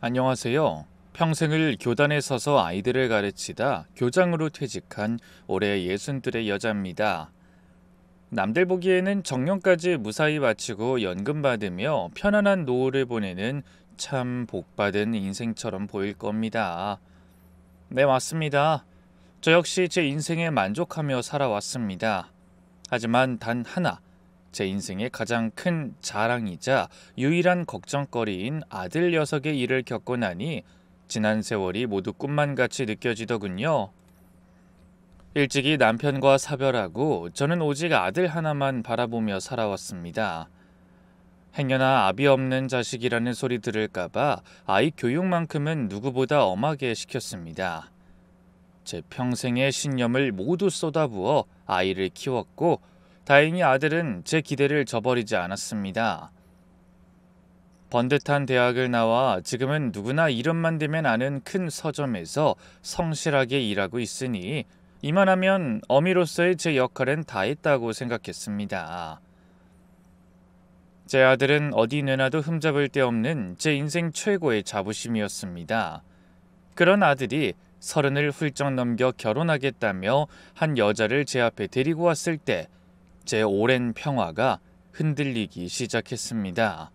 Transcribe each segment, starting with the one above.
안녕하세요. 평생을 교단에 서서 아이들을 가르치다 교장으로 퇴직한 올해 62의 여자입니다. 남들 보기에는 정년까지 무사히 마치고 연금 받으며 편안한 노후를 보내는 참 복받은 인생처럼 보일 겁니다. 네, 맞습니다. 저 역시 제 인생에 만족하며 살아왔습니다. 하지만 단 하나, 제 인생의 가장 큰 자랑이자 유일한 걱정거리인 아들 녀석의 일을 겪고 나니 지난 세월이 모두 꿈만 같이 느껴지더군요. 일찍이 남편과 사별하고 저는 오직 아들 하나만 바라보며 살아왔습니다. 행여나 아비 없는 자식이라는 소리 들을까봐 아이 교육만큼은 누구보다 엄하게 시켰습니다. 제 평생의 신념을 모두 쏟아부어 아이를 키웠고 다행히 아들은 제 기대를 저버리지 않았습니다. 번듯한 대학을 나와 지금은 누구나 이름만 대면 아는 큰 서점에서 성실하게 일하고 있으니 이만하면 어미로서의 제 역할은 다 했다고 생각했습니다. 제 아들은 어디 내놔도 흠잡을 데 없는 제 인생 최고의 자부심이었습니다. 그런 아들이 30을 훌쩍 넘겨 결혼하겠다며 한 여자를 제 앞에 데리고 왔을 때 제 오랜 평화가 흔들리기 시작했습니다.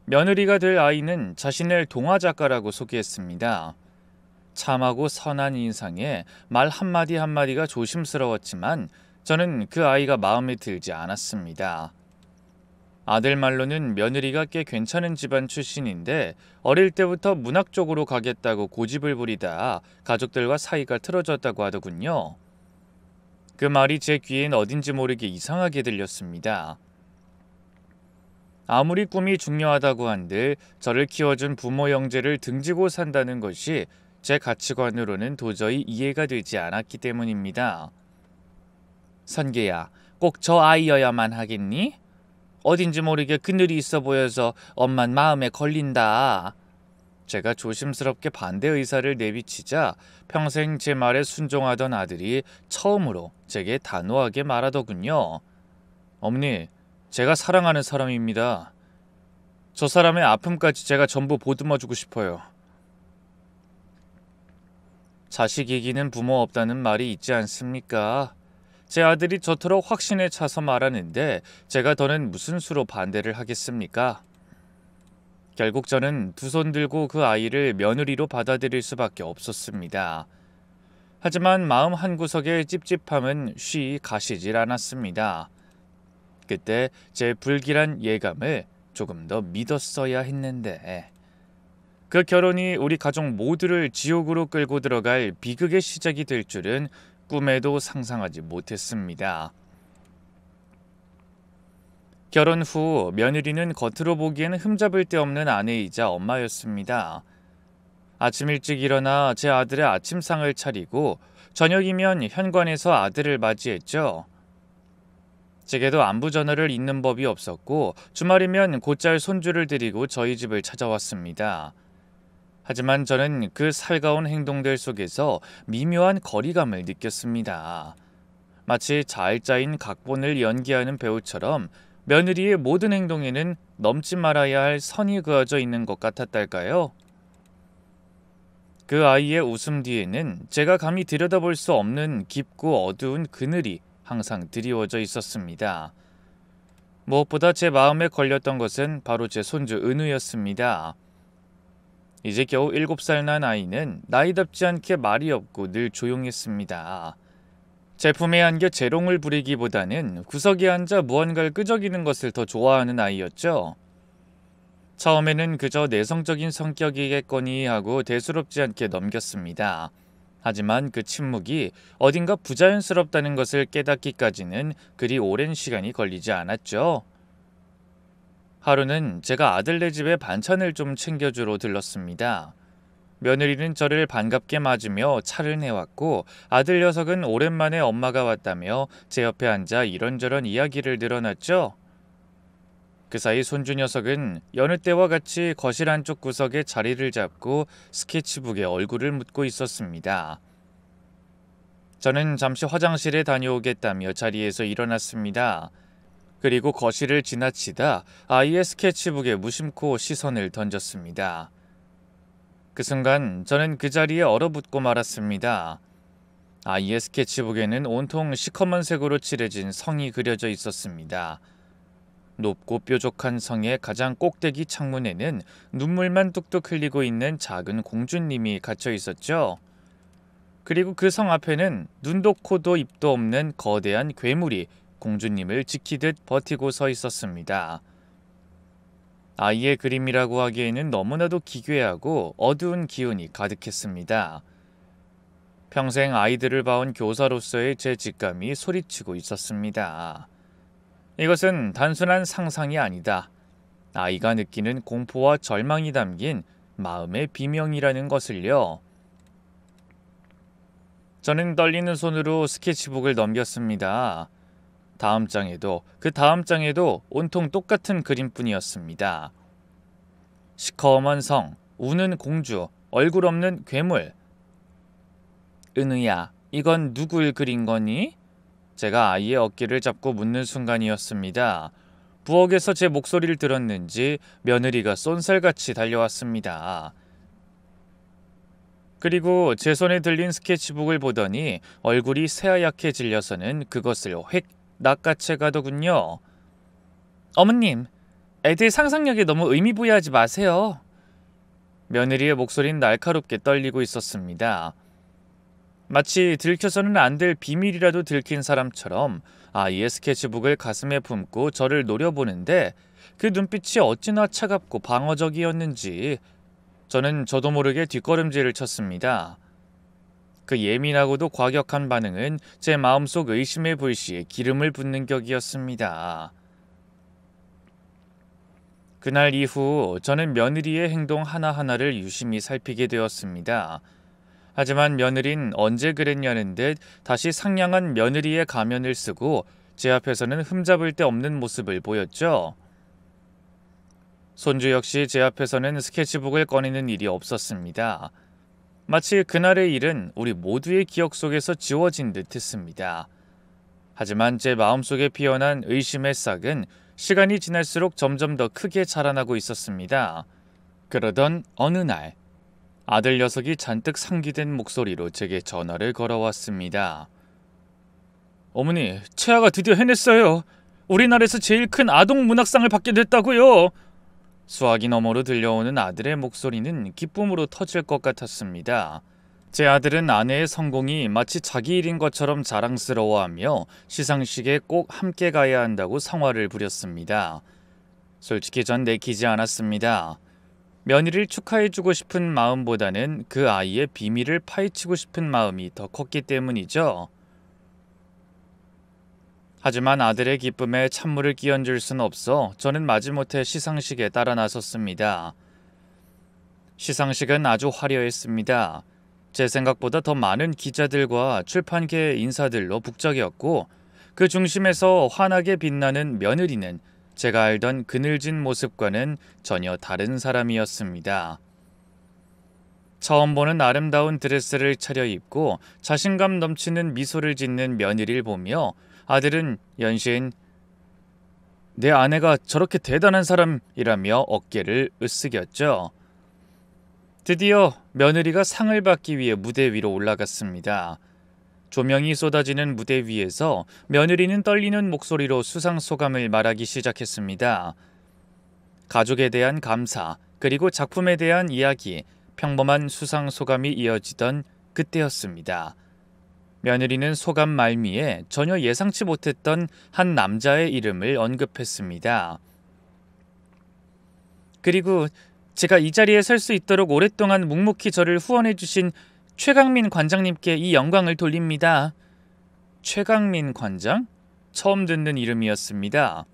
며느리가 될 아이는 자신을 동화 작가라고 소개했습니다. 참하고 선한 인상에 말 한마디 한마디가 조심스러웠지만 저는 그 아이가 마음에 들지 않았습니다. 아들 말로는 며느리가 꽤 괜찮은 집안 출신인데 어릴 때부터 문학 쪽으로 가겠다고 고집을 부리다 가족들과 사이가 틀어졌다고 하더군요. 그 말이 제 귀엔 어딘지 모르게 이상하게 들렸습니다. 아무리 꿈이 중요하다고 한들 저를 키워준 부모 형제를 등지고 산다는 것이 제 가치관으로는 도저히 이해가 되지 않았기 때문입니다. 선계야, 꼭 저 아이여야만 하겠니? 어딘지 모르게 그늘이 있어 보여서 엄만 마음에 걸린다. 제가 조심스럽게 반대 의사를 내비치자 평생 제 말에 순종하던 아들이 처음으로 제게 단호하게 말하더군요. 어머니, 제가 사랑하는 사람입니다. 저 사람의 아픔까지 제가 전부 보듬어주고 싶어요. 자식 이기는 부모 없다는 말이 있지 않습니까? 제 아들이 저토록 확신에 차서 말하는데 제가 더는 무슨 수로 반대를 하겠습니까? 결국 저는 두 손 들고 그 아이를 며느리로 받아들일 수밖에 없었습니다. 하지만 마음 한구석의 찝찝함은 쉬이 가시질 않았습니다. 그때 제 불길한 예감을 조금 더 믿었어야 했는데 그 결혼이 우리 가족 모두를 지옥으로 끌고 들어갈 비극의 시작이 될 줄은 꿈에도 상상하지 못했습니다. 결혼 후 며느리는 겉으로 보기엔 흠잡을 데 없는 아내이자 엄마였습니다. 아침 일찍 일어나 제 아들의 아침상을 차리고 저녁이면 현관에서 아들을 맞이했죠. 제게도 안부 전화를 잇는 법이 없었고 주말이면 곧잘 손주를 데리고 저희 집을 찾아왔습니다. 하지만 저는 그 살가운 행동들 속에서 미묘한 거리감을 느꼈습니다. 마치 잘 짜인 각본을 연기하는 배우처럼 며느리의 모든 행동에는 넘지 말아야 할 선이 그어져 있는 것 같았달까요? 그 아이의 웃음 뒤에는 제가 감히 들여다볼 수 없는 깊고 어두운 그늘이 항상 드리워져 있었습니다. 무엇보다 제 마음에 걸렸던 것은 바로 제 손주 은우였습니다. 이제 겨우 7살 난 아이는 나이답지 않게 말이 없고 늘 조용했습니다. 제품에 안겨 재롱을 부리기보다는 구석에 앉아 무언가를 끄적이는 것을 더 좋아하는 아이였죠. 처음에는 그저 내성적인 성격이겠거니 하고 대수롭지 않게 넘겼습니다. 하지만 그 침묵이 어딘가 부자연스럽다는 것을 깨닫기까지는 그리 오랜 시간이 걸리지 않았죠. 하루는 제가 아들네 집에 반찬을 좀 챙겨주러 들렀습니다. 며느리는 저를 반갑게 맞으며 차를 내왔고 아들 녀석은 오랜만에 엄마가 왔다며 제 옆에 앉아 이런저런 이야기를 늘어놨죠. 그 사이 손주 녀석은 여느 때와 같이 거실 한쪽 구석에 자리를 잡고 스케치북에 얼굴을 묻고 있었습니다. 저는 잠시 화장실에 다녀오겠다며 자리에서 일어났습니다. 그리고 거실을 지나치다 아이의 스케치북에 무심코 시선을 던졌습니다. 그 순간 저는 그 자리에 얼어붙고 말았습니다. 아이의 스케치북에는 온통 시커먼 색으로 칠해진 성이 그려져 있었습니다. 높고 뾰족한 성의 가장 꼭대기 창문에는 눈물만 뚝뚝 흘리고 있는 작은 공주님이 갇혀 있었죠. 그리고 그 성 앞에는 눈도 코도 입도 없는 거대한 괴물이 공주님을 지키듯 버티고 서 있었습니다. 아이의 그림이라고 하기에는 너무나도 기괴하고 어두운 기운이 가득했습니다. 평생 아이들을 봐온 교사로서의 제 직감이 소리치고 있었습니다. 이것은 단순한 상상이 아니다. 아이가 느끼는 공포와 절망이 담긴 마음의 비명이라는 것을요. 저는 떨리는 손으로 스케치북을 넘겼습니다. 다음 장에도 그 다음 장에도 온통 똑같은 그림뿐이었습니다. 시커먼 성, 우는 공주, 얼굴 없는 괴물. 은우야, 이건 누굴 그린 거니? 제가 아이의 어깨를 잡고 묻는 순간이었습니다. 부엌에서 제 목소리를 들었는지 며느리가 쏜살같이 달려왔습니다. 그리고 제 손에 들린 스케치북을 보더니 얼굴이 새하얗게 질려서는 그것을 획 낚아채 가더군요. 어머님, 애들 상상력에 너무 의미부여하지 마세요. 며느리의 목소리는 날카롭게 떨리고 있었습니다. 마치 들켜서는 안 될 비밀이라도 들킨 사람처럼 아이의 스케치북을 가슴에 품고 저를 노려보는데 그 눈빛이 어찌나 차갑고 방어적이었는지 저는 저도 모르게 뒷걸음질을 쳤습니다. 그 예민하고도 과격한 반응은 제 마음속 의심의 불씨에 기름을 붓는 격이었습니다. 그날 이후 저는 며느리의 행동 하나하나를 유심히 살피게 되었습니다. 하지만 며느린 언제 그랬냐는 듯 다시 상냥한 며느리의 가면을 쓰고 제 앞에서는 흠잡을 데 없는 모습을 보였죠. 손주 역시 제 앞에서는 스케치북을 꺼내는 일이 없었습니다. 마치 그날의 일은 우리 모두의 기억 속에서 지워진 듯 했습니다. 하지만 제 마음속에 피어난 의심의 싹은 시간이 지날수록 점점 더 크게 자라나고 있었습니다. 그러던 어느 날 아들 녀석이 잔뜩 상기된 목소리로 제게 전화를 걸어왔습니다. 어머니, 채아가 드디어 해냈어요. 우리나라에서 제일 큰 아동 문학상을 받게 됐다고요. 수화기 너머로 들려오는 아들의 목소리는 기쁨으로 터질 것 같았습니다. 제 아들은 아내의 성공이 마치 자기 일인 것처럼 자랑스러워하며 시상식에 꼭 함께 가야 한다고 성화를 부렸습니다. 솔직히 전 내키지 않았습니다. 며느리를 축하해주고 싶은 마음보다는 그 아이의 비밀을 파헤치고 싶은 마음이 더 컸기 때문이죠. 하지만 아들의 기쁨에 찬물을 끼얹을 순 없어 저는 마지못해 시상식에 따라 나섰습니다. 시상식은 아주 화려했습니다. 제 생각보다 더 많은 기자들과 출판계 인사들로 북적였고 그 중심에서 환하게 빛나는 며느리는 제가 알던 그늘진 모습과는 전혀 다른 사람이었습니다. 처음 보는 아름다운 드레스를 차려입고 자신감 넘치는 미소를 짓는 며느리를 보며 아들은 연신 내 아내가 저렇게 대단한 사람이라며 어깨를 으쓱였죠. 드디어 며느리가 상을 받기 위해 무대 위로 올라갔습니다. 조명이 쏟아지는 무대 위에서 며느리는 떨리는 목소리로 수상 소감을 말하기 시작했습니다. 가족에 대한 감사, 그리고 작품에 대한 이야기, 평범한 수상 소감이 이어지던 그때였습니다. 며느리는 소감 말미에 전혀 예상치 못했던 한 남자의 이름을 언급했습니다. 그리고 제가 이 자리에 설 수 있도록 오랫동안 묵묵히 저를 후원해 주신 최강민 관장님께 이 영광을 돌립니다. 최강민 관장? 처음 듣는 이름이었습니다.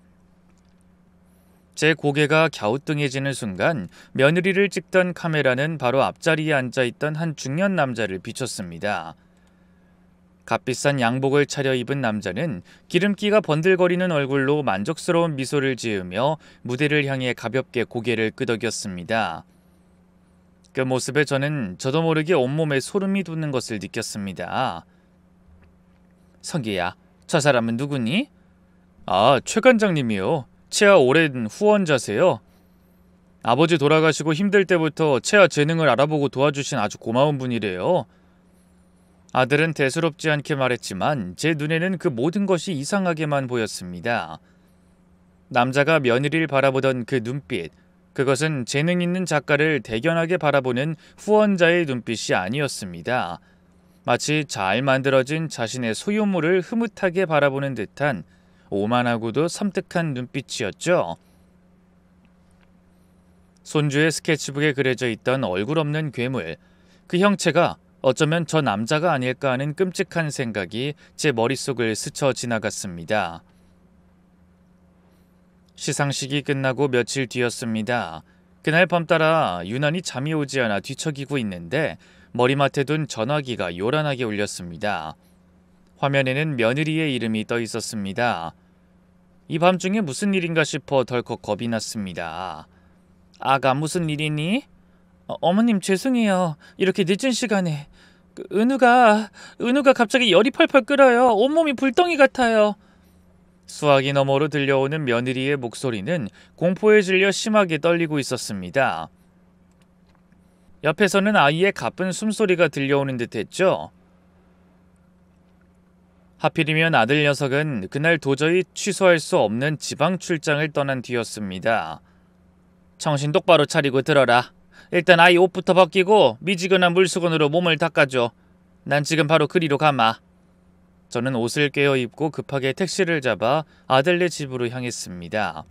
제 고개가 갸우뚱해지는 순간 며느리를 찍던 카메라는 바로 앞자리에 앉아있던 한 중년 남자를 비췄습니다. 값비싼 양복을 차려입은 남자는 기름기가 번들거리는 얼굴로 만족스러운 미소를 지으며 무대를 향해 가볍게 고개를 끄덕였습니다. 그 모습에 저는 저도 모르게 온몸에 소름이 돋는 것을 느꼈습니다. 성규야, 저 사람은 누구니? 아, 최 관장님이요. 채아 오랜 후원자세요. 아버지 돌아가시고 힘들 때부터 채아 재능을 알아보고 도와주신 아주 고마운 분이래요. 아들은 대수롭지 않게 말했지만 제 눈에는 그 모든 것이 이상하게만 보였습니다. 남자가 며느리를 바라보던 그 눈빛, 그것은 재능 있는 작가를 대견하게 바라보는 후원자의 눈빛이 아니었습니다. 마치 잘 만들어진 자신의 소유물을 흐뭇하게 바라보는 듯한 오만하고도 섬뜩한 눈빛이었죠. 손주의 스케치북에 그려져 있던 얼굴 없는 괴물, 그 형체가 어쩌면 저 남자가 아닐까 하는 끔찍한 생각이 제 머릿속을 스쳐 지나갔습니다. 시상식이 끝나고 며칠 뒤였습니다. 그날 밤따라 유난히 잠이 오지 않아 뒤척이고 있는데 머리맡에 둔 전화기가 요란하게 울렸습니다. 화면에는 며느리의 이름이 떠 있었습니다. 이 밤중에 무슨 일인가 싶어 덜컥 겁이 났습니다. 아가, 무슨 일이니? 어머님, 죄송해요. 이렇게 늦은 시간에. 은우가 갑자기 열이 펄펄 끓어요. 온몸이 불덩이 같아요. 수화기 너머로 들려오는 며느리의 목소리는 공포에 질려 심하게 떨리고 있었습니다. 옆에서는 아이의 가쁜 숨소리가 들려오는 듯했죠. 하필이면 아들 녀석은 그날 도저히 취소할 수 없는 지방 출장을 떠난 뒤였습니다. 정신 똑바로 차리고 들어라. 일단 아이 옷부터 벗기고 미지근한 물수건으로 몸을 닦아줘. 난 지금 바로 그리로 가마. 저는 옷을 꿰어 입고 급하게 택시를 잡아 아들네 집으로 향했습니다.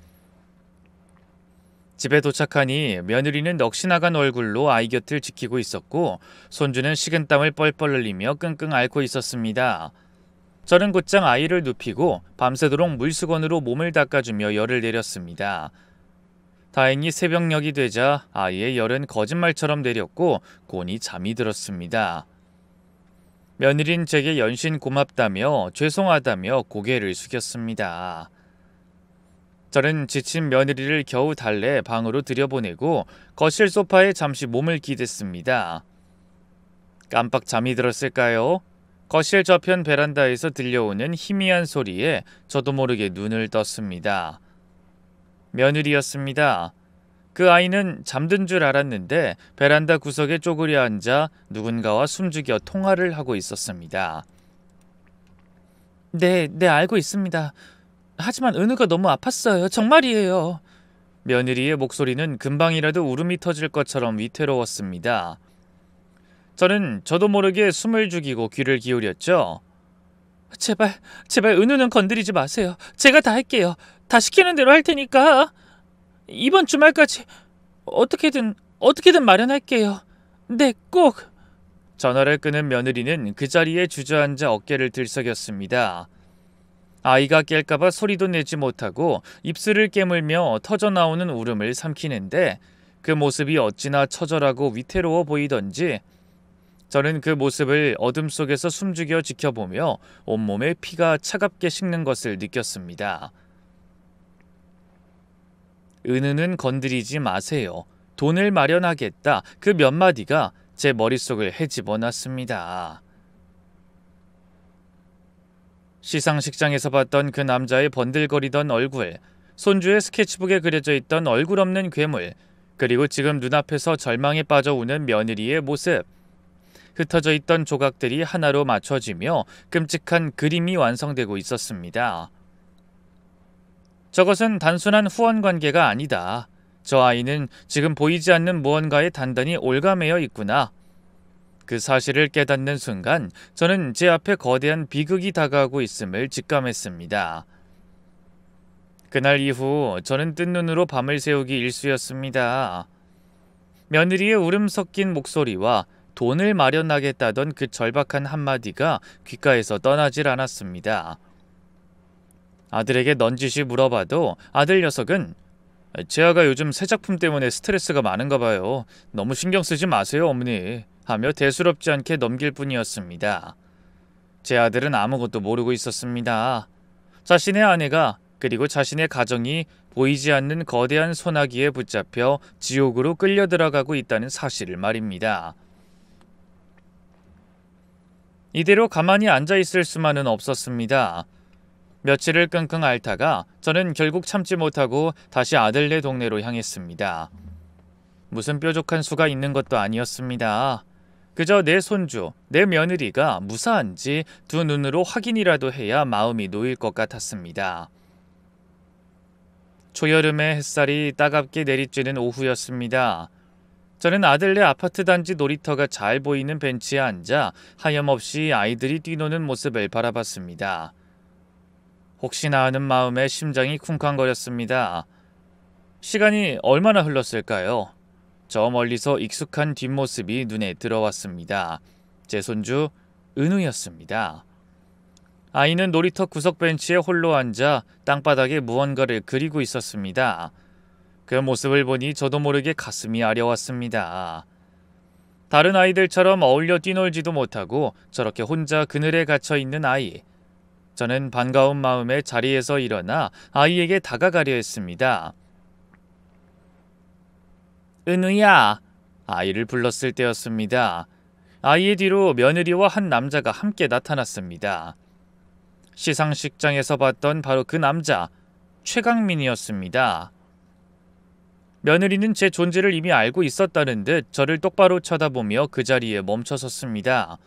집에 도착하니 며느리는 넋이 나간 얼굴로 아이 곁을 지키고 있었고 손주는 식은땀을 뻘뻘 흘리며 끙끙 앓고 있었습니다. 저는 곧장 아이를 눕히고 밤새도록 물수건으로 몸을 닦아주며 열을 내렸습니다. 다행히 새벽녘이 되자 아이의 열은 거짓말처럼 내렸고 곤히 잠이 들었습니다. 며느린 제게 연신 고맙다며 죄송하다며 고개를 숙였습니다. 저는 지친 며느리를 겨우 달래 방으로 들여보내고 거실 소파에 잠시 몸을 기댔습니다. 깜빡 잠이 들었을까요? 거실 저편 베란다에서 들려오는 희미한 소리에 저도 모르게 눈을 떴습니다. 며느리였습니다. 그 아이는 잠든 줄 알았는데 베란다 구석에 쪼그려 앉아 누군가와 숨죽여 통화를 하고 있었습니다. 네, 알고 있습니다. 하지만 은우가 너무 아팠어요. 정말이에요. 며느리의 목소리는 금방이라도 울음이 터질 것처럼 위태로웠습니다. 저도 모르게 숨을 죽이고 귀를 기울였죠. 제발 은우는 건드리지 마세요. 제가 다 할게요. 다 시키는 대로 할 테니까. 이번 주말까지 어떻게든 마련할게요. 네, 꼭. 전화를 끊은 며느리는 그 자리에 주저앉아 어깨를 들썩였습니다. 아이가 깰까봐 소리도 내지 못하고 입술을 깨물며 터져나오는 울음을 삼키는데 그 모습이 어찌나 처절하고 위태로워 보이던지 저는 그 모습을 어둠 속에서 숨죽여 지켜보며 온몸에 피가 차갑게 식는 것을 느꼈습니다. 은우는 건드리지 마세요. 돈을 마련하겠다. 그 몇 마디가 제 머릿속을 헤집어놨습니다. 시상식장에서 봤던 그 남자의 번들거리던 얼굴, 손주의 스케치북에 그려져 있던 얼굴 없는 괴물, 그리고 지금 눈앞에서 절망에 빠져 우는 며느리의 모습. 흩어져 있던 조각들이 하나로 맞춰지며 끔찍한 그림이 완성되고 있었습니다. 저것은 단순한 후원 관계가 아니다. 저 아이는 지금 보이지 않는 무언가에 단단히 올가매어 있구나. 그 사실을 깨닫는 순간 저는 제 앞에 거대한 비극이 다가오고 있음을 직감했습니다. 그날 이후 저는 뜬 눈으로 밤을 새우기 일쑤였습니다. 며느리의 울음 섞인 목소리와 돈을 마련하겠다던 그 절박한 한마디가 귓가에서 떠나질 않았습니다. 아들에게 넌지시 물어봐도 아들 녀석은 제아가 요즘 새 작품 때문에 스트레스가 많은가 봐요. 너무 신경 쓰지 마세요, 어머니. 하며 대수롭지 않게 넘길 뿐이었습니다. 제 아들은 아무것도 모르고 있었습니다. 자신의 아내가 그리고 자신의 가정이 보이지 않는 거대한 소나기에 붙잡혀 지옥으로 끌려 들어가고 있다는 사실을 말입니다. 이대로 가만히 앉아 있을 수만은 없었습니다. 며칠을 끙끙 앓다가 저는 결국 참지 못하고 다시 아들네 동네로 향했습니다. 무슨 뾰족한 수가 있는 것도 아니었습니다. 그저 내 손주, 내 며느리가 무사한지 두 눈으로 확인이라도 해야 마음이 놓일 것 같았습니다. 초여름의 햇살이 따갑게 내리쬐는 오후였습니다. 저는 아들네 아파트 단지 놀이터가 잘 보이는 벤치에 앉아 하염없이 아이들이 뛰노는 모습을 바라봤습니다. 혹시나 하는 마음에 심장이 쿵쾅거렸습니다. 시간이 얼마나 흘렀을까요? 저 멀리서 익숙한 뒷모습이 눈에 들어왔습니다. 제 손주 은우였습니다. 아이는 놀이터 구석 벤치에 홀로 앉아 땅바닥에 무언가를 그리고 있었습니다. 그 모습을 보니 저도 모르게 가슴이 아려왔습니다. 다른 아이들처럼 어울려 뛰놀지도 못하고 저렇게 혼자 그늘에 갇혀 있는 아이. 저는 반가운 마음에 자리에서 일어나 아이에게 다가가려 했습니다. 은우야, 아이를 불렀을 때였습니다. 아이의 뒤로 며느리와 한 남자가 함께 나타났습니다. 시상식장에서 봤던 바로 그 남자, 최강민이었습니다. 며느리는 제 존재를 이미 알고 있었다는 듯 저를 똑바로 쳐다보며 그 자리에 멈춰섰습니다.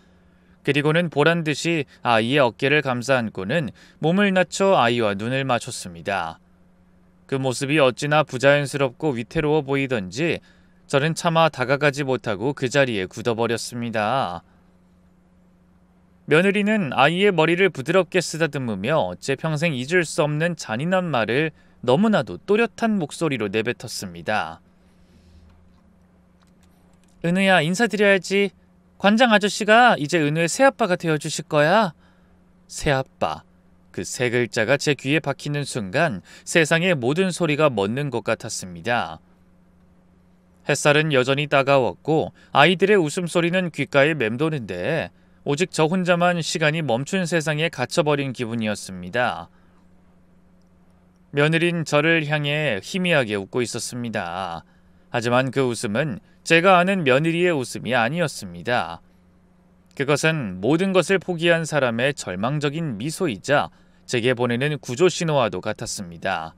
그리고는 보란듯이 아이의 어깨를 감싸 안고는 몸을 낮춰 아이와 눈을 맞췄습니다. 그 모습이 어찌나 부자연스럽고 위태로워 보이던지 저는 차마 다가가지 못하고 그 자리에 굳어버렸습니다. 며느리는 아이의 머리를 부드럽게 쓰다듬으며 제 평생 잊을 수 없는 잔인한 말을 너무나도 또렷한 목소리로 내뱉었습니다. 은우야, 인사드려야지. 관장 아저씨가 이제 은우의 새아빠가 되어주실 거야. 새아빠. 그 세 글자가 제 귀에 박히는 순간 세상의 모든 소리가 멎는 것 같았습니다. 햇살은 여전히 따가웠고 아이들의 웃음소리는 귓가에 맴도는데 오직 저 혼자만 시간이 멈춘 세상에 갇혀버린 기분이었습니다. 며느린 저를 향해 희미하게 웃고 있었습니다. 하지만 그 웃음은 제가 아는 며느리의 웃음이 아니었습니다. 그것은 모든 것을 포기한 사람의 절망적인 미소이자 제게 보내는 구조 신호와도 같았습니다.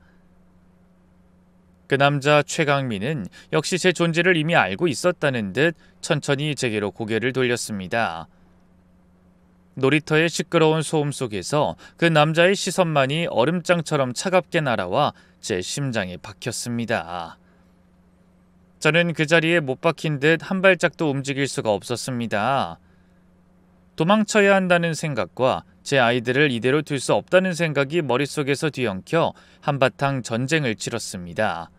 그 남자 최강민은 역시 제 존재를 이미 알고 있었다는 듯 천천히 제게로 고개를 돌렸습니다. 놀이터의 시끄러운 소음 속에서 그 남자의 시선만이 얼음장처럼 차갑게 날아와 제 심장에 박혔습니다. 저는 그 자리에 못 박힌 듯 한 발짝도 움직일 수가 없었습니다. 도망쳐야 한다는 생각과 제 아이들을 이대로 둘 수 없다는 생각이 머릿속에서 뒤엉켜 한바탕 전쟁을 치렀습니다.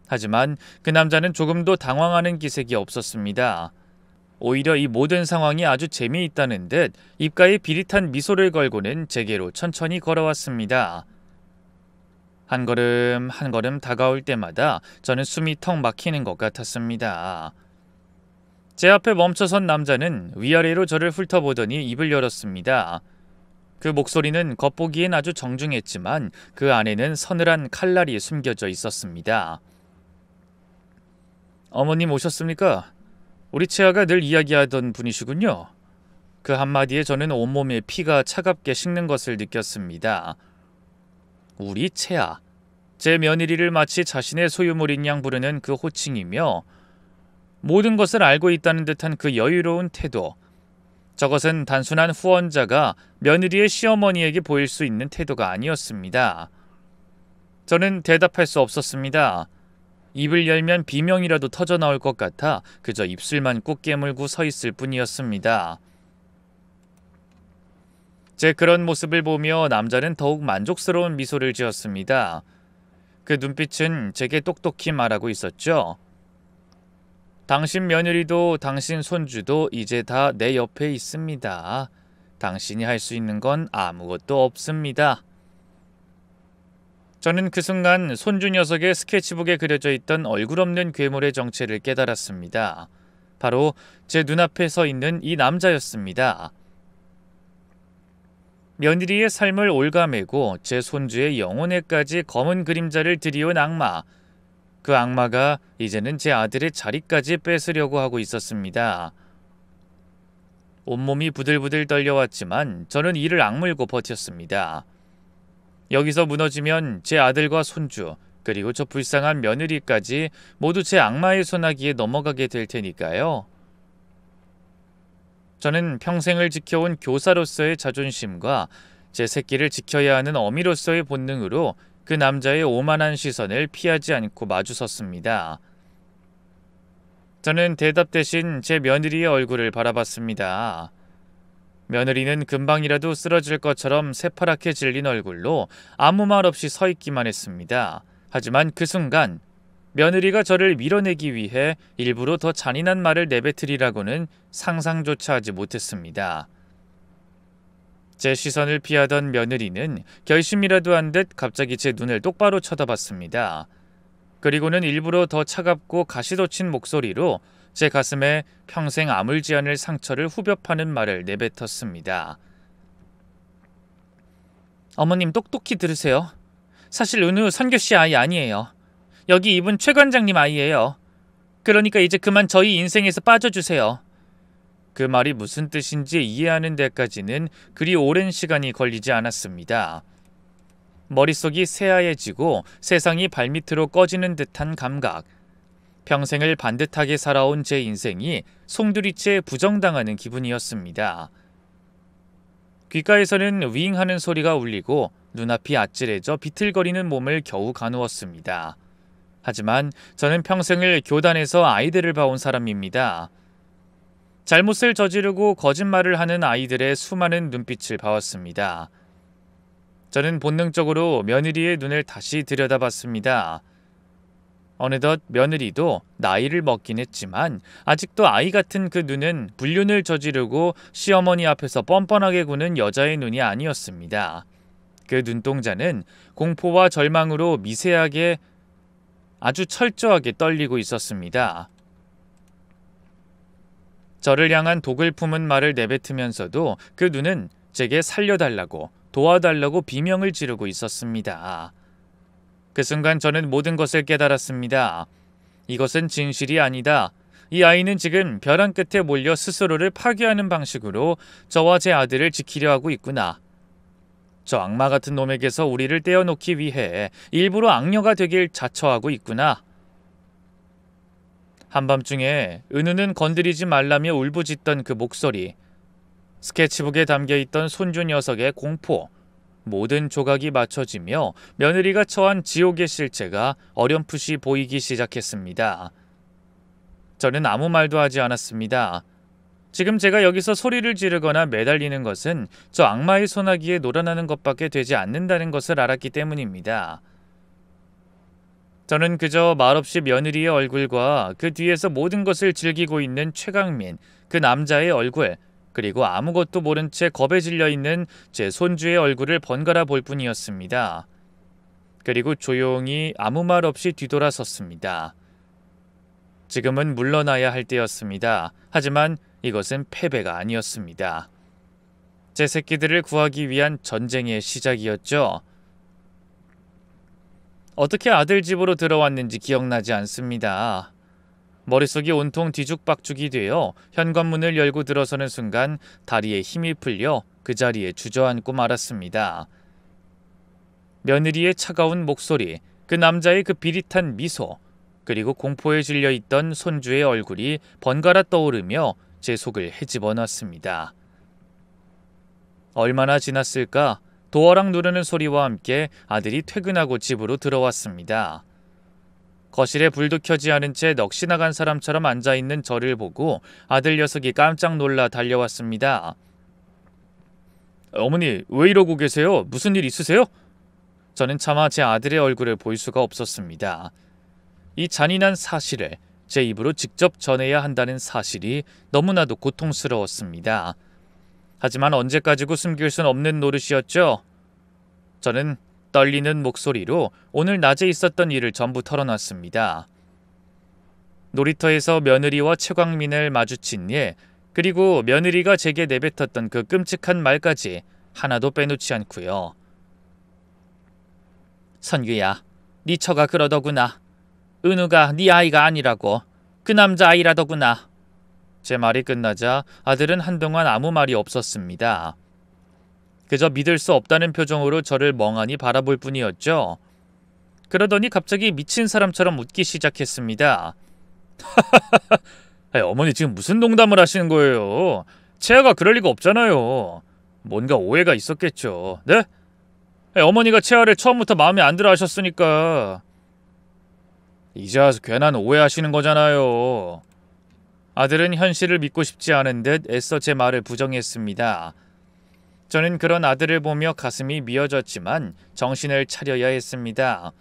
하지만 그 남자는 조금도 당황하는 기색이 없었습니다. 오히려 이 모든 상황이 아주 재미있다는 듯 입가에 비릿한 미소를 걸고는 제게로 천천히 걸어왔습니다. 한 걸음 한 걸음 다가올 때마다 저는 숨이 턱 막히는 것 같았습니다. 제 앞에 멈춰선 남자는 위아래로 저를 훑어보더니 입을 열었습니다. 그 목소리는 겉보기엔 아주 정중했지만 그 안에는 서늘한 칼날이 숨겨져 있었습니다. 어머님 오셨습니까? 우리 채아가 늘 이야기하던 분이시군요. 그 한마디에 저는 온몸에 피가 차갑게 식는 것을 느꼈습니다. 우리 채아. 제 며느리를 마치 자신의 소유물인 양 부르는 그 호칭이며 모든 것을 알고 있다는 듯한 그 여유로운 태도. 저것은 단순한 후원자가 며느리의 시어머니에게 보일 수 있는 태도가 아니었습니다. 저는 대답할 수 없었습니다. 입을 열면 비명이라도 터져나올 것 같아 그저 입술만 꾹 깨물고 서 있을 뿐이었습니다. 제 그런 모습을 보며 남자는 더욱 만족스러운 미소를 지었습니다. 그 눈빛은 제게 똑똑히 말하고 있었죠. 당신 며느리도 당신 손주도 이제 다 내 옆에 있습니다. 당신이 할 수 있는 건 아무것도 없습니다. 저는 그 순간 손주 녀석의 스케치북에 그려져 있던 얼굴 없는 괴물의 정체를 깨달았습니다. 바로 제 눈앞에 서 있는 이 남자였습니다. 며느리의 삶을 올가매고 제 손주의 영혼에까지 검은 그림자를 들이온 악마. 그 악마가 이제는 제 아들의 자리까지 뺏으려고 하고 있었습니다. 온몸이 부들부들 떨려왔지만 저는 이를 악물고 버텼습니다. 여기서 무너지면 제 아들과 손주, 그리고 저 불쌍한 며느리까지 모두 제 악마의 소나기에 넘어가게 될 테니까요. 저는 평생을 지켜온 교사로서의 자존심과 제 새끼를 지켜야 하는 어미로서의 본능으로 그 남자의 오만한 시선을 피하지 않고 마주섰습니다. 저는 대답 대신 제 며느리의 얼굴을 바라봤습니다. 며느리는 금방이라도 쓰러질 것처럼 새파랗게 질린 얼굴로 아무 말 없이 서 있기만 했습니다. 하지만 그 순간 며느리가 저를 밀어내기 위해 일부러 더 잔인한 말을 내뱉으리라고는 상상조차 하지 못했습니다. 제 시선을 피하던 며느리는 결심이라도 한 듯 갑자기 제 눈을 똑바로 쳐다봤습니다. 그리고는 일부러 더 차갑고 가시돋친 목소리로 제 가슴에 평생 아물지 않을 상처를 후벼 파는 말을 내뱉었습니다. 어머님 똑똑히 들으세요. 사실 은우 선교씨 아이 아니에요. 여기 이분 최 관장님 아이예요. 그러니까 이제 그만 저희 인생에서 빠져주세요. 그 말이 무슨 뜻인지 이해하는 데까지는 그리 오랜 시간이 걸리지 않았습니다. 머릿속이 새하얘지고 세상이 발밑으로 꺼지는 듯한 감각. 평생을 반듯하게 살아온 제 인생이 송두리째 부정당하는 기분이었습니다. 귓가에서는 윙하는 소리가 울리고 눈앞이 아찔해져 비틀거리는 몸을 겨우 가누었습니다. 하지만 저는 평생을 교단에서 아이들을 봐온 사람입니다. 잘못을 저지르고 거짓말을 하는 아이들의 수많은 눈빛을 봐왔습니다. 저는 본능적으로 며느리의 눈을 다시 들여다봤습니다. 어느덧 며느리도 나이를 먹긴 했지만 아직도 아이 같은 그 눈은 불륜을 저지르고 시어머니 앞에서 뻔뻔하게 구는 여자의 눈이 아니었습니다. 그 눈동자는 공포와 절망으로 미세하게 아주 철저하게 떨리고 있었습니다. 저를 향한 독을 품은 말을 내뱉으면서도 그 눈은 제게 살려달라고 도와달라고 비명을 지르고 있었습니다. 그 순간 저는 모든 것을 깨달았습니다. 이것은 진실이 아니다. 이 아이는 지금 벼랑 끝에 몰려 스스로를 파괴하는 방식으로 저와 제 아들을 지키려 하고 있구나. 저 악마 같은 놈에게서 우리를 떼어놓기 위해 일부러 악녀가 되길 자처하고 있구나. 한밤중에 은우는 건드리지 말라며 울부짖던 그 목소리, 스케치북에 담겨있던 손주 녀석의 공포, 모든 조각이 맞춰지며 며느리가 처한 지옥의 실체가 어렴풋이 보이기 시작했습니다. 저는 아무 말도 하지 않았습니다. 지금 제가 여기서 소리를 지르거나 매달리는 것은 저 악마의 소나기에 놀아나는 것밖에 되지 않는다는 것을 알았기 때문입니다. 저는 그저 말없이 며느리의 얼굴과 그 뒤에서 모든 것을 즐기고 있는 최강민, 그 남자의 얼굴, 그리고 아무것도 모른 채 겁에 질려 있는 제 손주의 얼굴을 번갈아 볼 뿐이었습니다. 그리고 조용히 아무 말 없이 뒤돌아섰습니다. 지금은 물러나야 할 때였습니다. 하지만 이것은 패배가 아니었습니다. 제 새끼들을 구하기 위한 전쟁의 시작이었죠. 어떻게 아들 집으로 들어왔는지 기억나지 않습니다. 머릿속이 온통 뒤죽박죽이 되어 현관문을 열고 들어서는 순간 다리에 힘이 풀려 그 자리에 주저앉고 말았습니다. 며느리의 차가운 목소리, 그 남자의 그 비릿한 미소, 그리고 공포에 질려 있던 손주의 얼굴이 번갈아 떠오르며 제 속을 헤집어 놨습니다. 얼마나 지났을까? 도어락 누르는 소리와 함께 아들이 퇴근하고 집으로 들어왔습니다. 거실에 불도 켜지 않은 채 넋이 나간 사람처럼 앉아있는 저를 보고 아들 녀석이 깜짝 놀라 달려왔습니다. 어머니, 왜 이러고 계세요? 무슨 일 있으세요? 저는 차마 제 아들의 얼굴을 볼 수가 없었습니다. 이 잔인한 사실을 제 입으로 직접 전해야 한다는 사실이 너무나도 고통스러웠습니다. 하지만 언제까지고 숨길 순 없는 노릇이었죠. 저는 떨리는 목소리로 오늘 낮에 있었던 일을 전부 털어놨습니다. 놀이터에서 며느리와 최광민을 마주친 일, 그리고 며느리가 제게 내뱉었던 그 끔찍한 말까지 하나도 빼놓지 않고요. 선규야, 네 처가 그러더구나. 은우가 네 아이가 아니라고. 그 남자 아이라더구나. 제 말이 끝나자 아들은 한동안 아무 말이 없었습니다. 그저 믿을 수 없다는 표정으로 저를 멍하니 바라볼 뿐이었죠. 그러더니 갑자기 미친 사람처럼 웃기 시작했습니다. 어머니 지금 무슨 농담을 하시는 거예요? 채아가 그럴 리가 없잖아요. 뭔가 오해가 있었겠죠. 네? 어머니가 채아를 처음부터 마음에 안 들어 하셨으니까. 이제 와서 괜한 오해하시는 거잖아요. 아들은 현실을 믿고 싶지 않은 듯 애써 제 말을 부정했습니다. 저는 그런 아들을 보며 가슴이 미어졌지만 정신을 차려야 했습니다.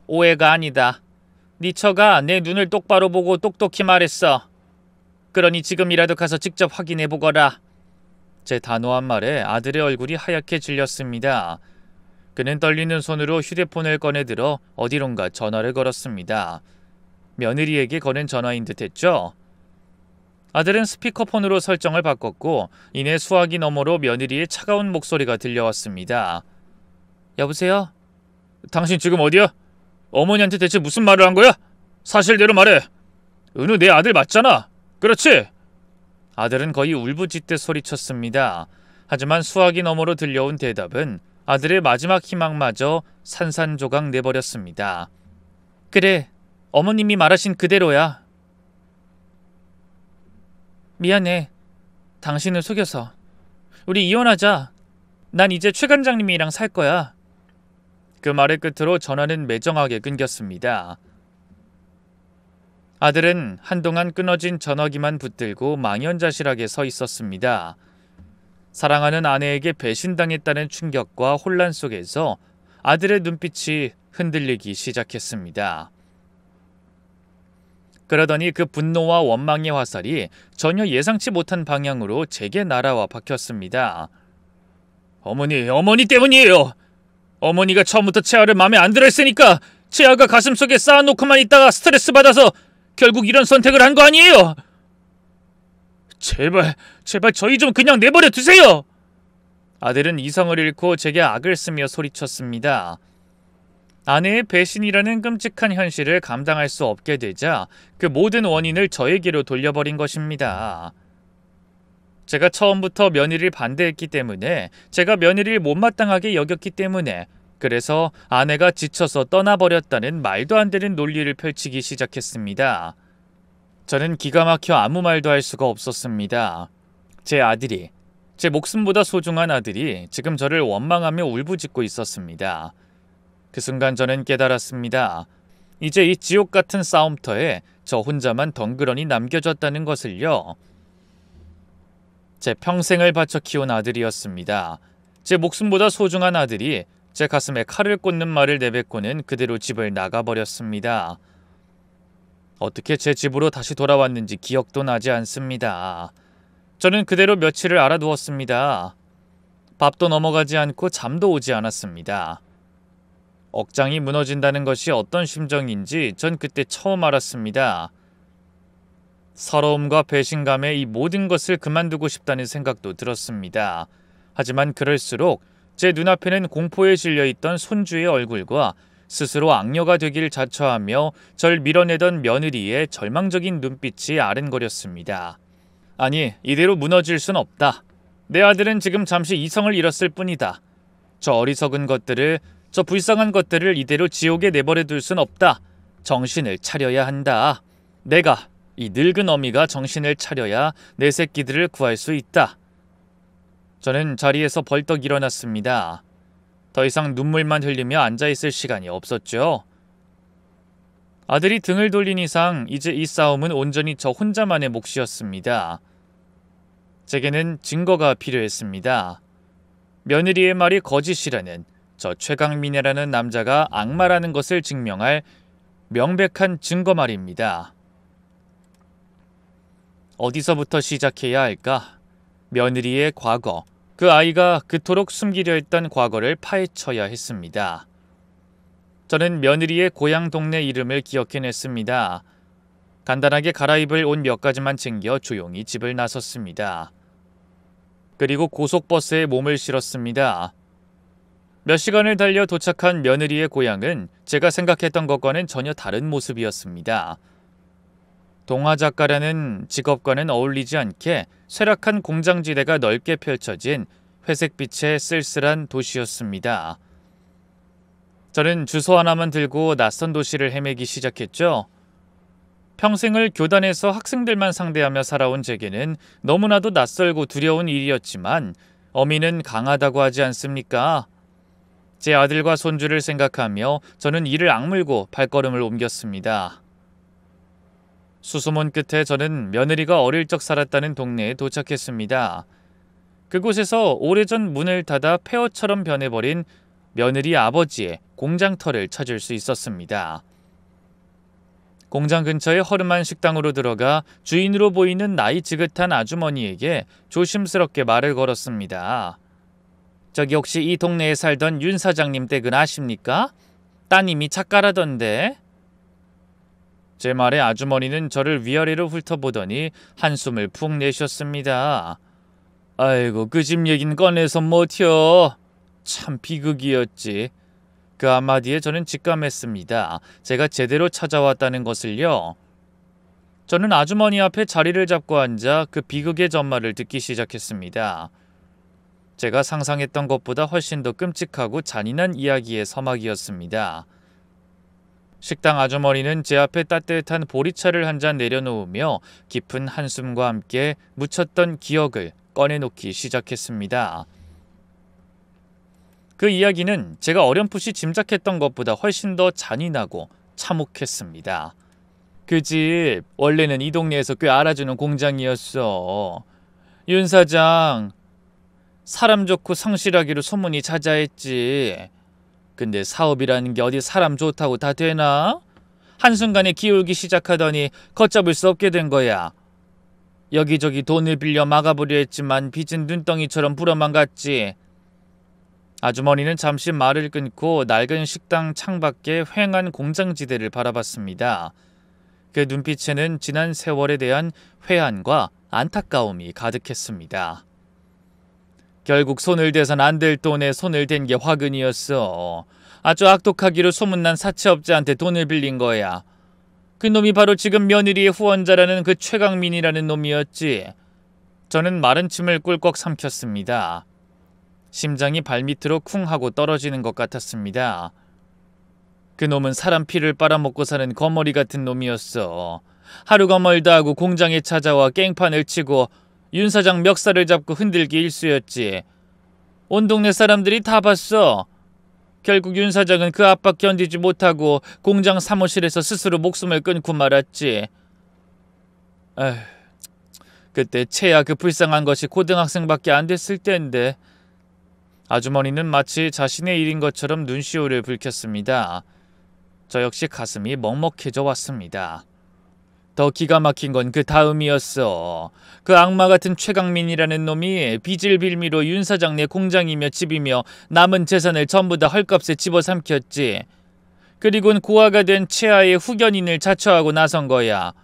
오해가 아니다. 네 처가 내 눈을 똑바로 보고 똑똑히 말했어. 그러니 지금이라도 가서 직접 확인해 보거라. 제 단호한 말에 아들의 얼굴이 하얗게 질렸습니다. 그는 떨리는 손으로 휴대폰을 꺼내들어 어디론가 전화를 걸었습니다. 며느리에게 거는 전화인 듯했죠. 아들은 스피커폰으로 설정을 바꿨고 이내 수화기 너머로 며느리의 차가운 목소리가 들려왔습니다. 여보세요? 당신 지금 어디야? 어머니한테 대체 무슨 말을 한 거야? 사실대로 말해. 은우 내 아들 맞잖아. 그렇지? 아들은 거의 울부짖듯 소리쳤습니다. 하지만 수화기 너머로 들려온 대답은 아들의 마지막 희망마저 산산조각 내버렸습니다. 그래, 어머님이 말하신 그대로야. 미안해. 당신을 속여서. 우리 이혼하자. 난 이제 최 관장님이랑 살 거야. 그 말의 끝으로 전화는 매정하게 끊겼습니다. 아들은 한동안 끊어진 전화기만 붙들고 망연자실하게 서 있었습니다. 사랑하는 아내에게 배신당했다는 충격과 혼란 속에서 아들의 눈빛이 흔들리기 시작했습니다. 그러더니 그 분노와 원망의 화살이 전혀 예상치 못한 방향으로 제게 날아와 박혔습니다. 어머니 때문이에요. 어머니가 처음부터 채아를 마음에 안 들어 했으니까 채아가 가슴속에 쌓아놓고만 있다가 스트레스 받아서 결국 이런 선택을 한 거 아니에요? 제발 저희 좀 그냥 내버려 두세요. 아들은 이성을 잃고 제게 악을 쓰며 소리쳤습니다. 아내의 배신이라는 끔찍한 현실을 감당할 수 없게 되자 그 모든 원인을 저에게로 돌려버린 것입니다. 제가 처음부터 며느리를 반대했기 때문에, 제가 며느리를 못마땅하게 여겼기 때문에, 그래서 아내가 지쳐서 떠나버렸다는 말도 안 되는 논리를 펼치기 시작했습니다. 저는 기가 막혀 아무 말도 할 수가 없었습니다. 제 아들이, 제 목숨보다 소중한 아들이 지금 저를 원망하며 울부짖고 있었습니다. 그 순간 저는 깨달았습니다. 이제 이 지옥 같은 싸움터에 저 혼자만 덩그러니 남겨졌다는 것을요. 제 평생을 바쳐 키운 아들이었습니다. 제 목숨보다 소중한 아들이 제 가슴에 칼을 꽂는 말을 내뱉고는 그대로 집을 나가버렸습니다. 어떻게 제 집으로 다시 돌아왔는지 기억도 나지 않습니다. 저는 그대로 며칠을 알아두었습니다. 밥도 넘어가지 않고 잠도 오지 않았습니다. 억장이 무너진다는 것이 어떤 심정인지 전 그때 처음 알았습니다. 서러움과 배신감에 이 모든 것을 그만두고 싶다는 생각도 들었습니다. 하지만 그럴수록 제 눈앞에는 공포에 질려있던 손주의 얼굴과 스스로 악녀가 되길 자처하며 절 밀어내던 며느리의 절망적인 눈빛이 아른거렸습니다. 아니, 이대로 무너질 순 없다. 내 아들은 지금 잠시 이성을 잃었을 뿐이다. 저 어리석은 것들을, 저 불쌍한 것들을 이대로 지옥에 내버려둘 순 없다. 정신을 차려야 한다. 내가, 이 늙은 어미가 정신을 차려야 내 새끼들을 구할 수 있다. 저는 자리에서 벌떡 일어났습니다. 더 이상 눈물만 흘리며 앉아있을 시간이 없었죠. 아들이 등을 돌린 이상 이제 이 싸움은 온전히 저 혼자만의 몫이었습니다. 제게는 증거가 필요했습니다. 며느리의 말이 거짓이라는, 저 최강민이라는 남자가 악마라는 것을 증명할 명백한 증거 말입니다. 어디서부터 시작해야 할까? 며느리의 과거, 그 아이가 그토록 숨기려 했던 과거를 파헤쳐야 했습니다. 저는 며느리의 고향 동네 이름을 기억해냈습니다. 간단하게 갈아입을 옷 몇 가지만 챙겨 조용히 집을 나섰습니다. 그리고 고속버스에 몸을 실었습니다. 몇 시간을 달려 도착한 며느리의 고향은 제가 생각했던 것과는 전혀 다른 모습이었습니다. 동화작가라는 직업과는 어울리지 않게 쇠락한 공장지대가 넓게 펼쳐진 회색빛의 쓸쓸한 도시였습니다. 저는 주소 하나만 들고 낯선 도시를 헤매기 시작했죠. 평생을 교단에서 학생들만 상대하며 살아온 제게는 너무나도 낯설고 두려운 일이었지만 어미는 강하다고 하지 않습니까? 제 아들과 손주를 생각하며 저는 이를 악물고 발걸음을 옮겼습니다. 수소문 끝에 저는 며느리가 어릴 적 살았다는 동네에 도착했습니다. 그곳에서 오래전 문을 닫아 폐허처럼 변해버린 며느리 아버지의 공장터를 찾을 수 있었습니다. 공장 근처의 허름한 식당으로 들어가 주인으로 보이는 나이 지긋한 아주머니에게 조심스럽게 말을 걸었습니다. 저기 혹시 이 동네에 살던 윤 사장님 댁은 아십니까? 따님이 작가라던데. 제 말에 아주머니는 저를 위아래로 훑어보더니 한숨을 푹 내셨습니다. 아이고 그 집 얘긴 꺼내서 못혀. 참 비극이었지. 그 한마디에 저는 직감했습니다. 제가 제대로 찾아왔다는 것을요. 저는 아주머니 앞에 자리를 잡고 앉아 그 비극의 전말을 듣기 시작했습니다. 제가 상상했던 것보다 훨씬 더 끔찍하고 잔인한 이야기의 서막이었습니다. 식당 아주머니는 제 앞에 따뜻한 보리차를 한 잔 내려놓으며 깊은 한숨과 함께 묻혔던 기억을 꺼내놓기 시작했습니다. 그 이야기는 제가 어렴풋이 짐작했던 것보다 훨씬 더 잔인하고 참혹했습니다. 그 집 원래는 이 동네에서 꽤 알아주는 공장이었어. 윤 사장 사람 좋고 성실하기로 소문이 자자했지. 근데 사업이라는 게 어디 사람 좋다고 다 되나? 한순간에 기울기 시작하더니 걷잡을 수 없게 된 거야. 여기저기 돈을 빌려 막아보려 했지만 빚은 눈덩이처럼 불어만 갔지. 아주머니는 잠시 말을 끊고 낡은 식당 창밖에 휑한 공장지대를 바라봤습니다. 그 눈빛에는 지난 세월에 대한 회한과 안타까움이 가득했습니다. 결국 손을 대선 안 될 돈에 손을 댄 게 화근이었어. 아주 악독하기로 소문난 사채업자한테 돈을 빌린 거야. 그 놈이 바로 지금 며느리의 후원자라는 그 최강민이라는 놈이었지. 저는 마른 침을 꿀꺽 삼켰습니다. 심장이 발밑으로 쿵 하고 떨어지는 것 같았습니다. 그 놈은 사람 피를 빨아먹고 사는 거머리 같은 놈이었어. 하루가 멀다 하고 공장에 찾아와 깽판을 치고 윤 사장 멱살을 잡고 흔들기 일쑤였지. 온 동네 사람들이 다 봤어. 결국 윤 사장은 그 압박 견디지 못하고 공장 사무실에서 스스로 목숨을 끊고 말았지. 에휴, 그때 채야 그 불쌍한 것이 고등학생밖에 안 됐을 때인데. 아주머니는 마치 자신의 일인 것처럼 눈시울을 붉혔습니다. 저 역시 가슴이 먹먹해져 왔습니다. 더 기가 막힌 건 그 다음이었어. 그 악마 같은 최강민이라는 놈이 빚을 빌미로 윤 사장네 공장이며 집이며 남은 재산을 전부 다 헐값에 집어삼켰지. 그리곤 고아가 된 채아의 후견인을 자처하고 나선 거야.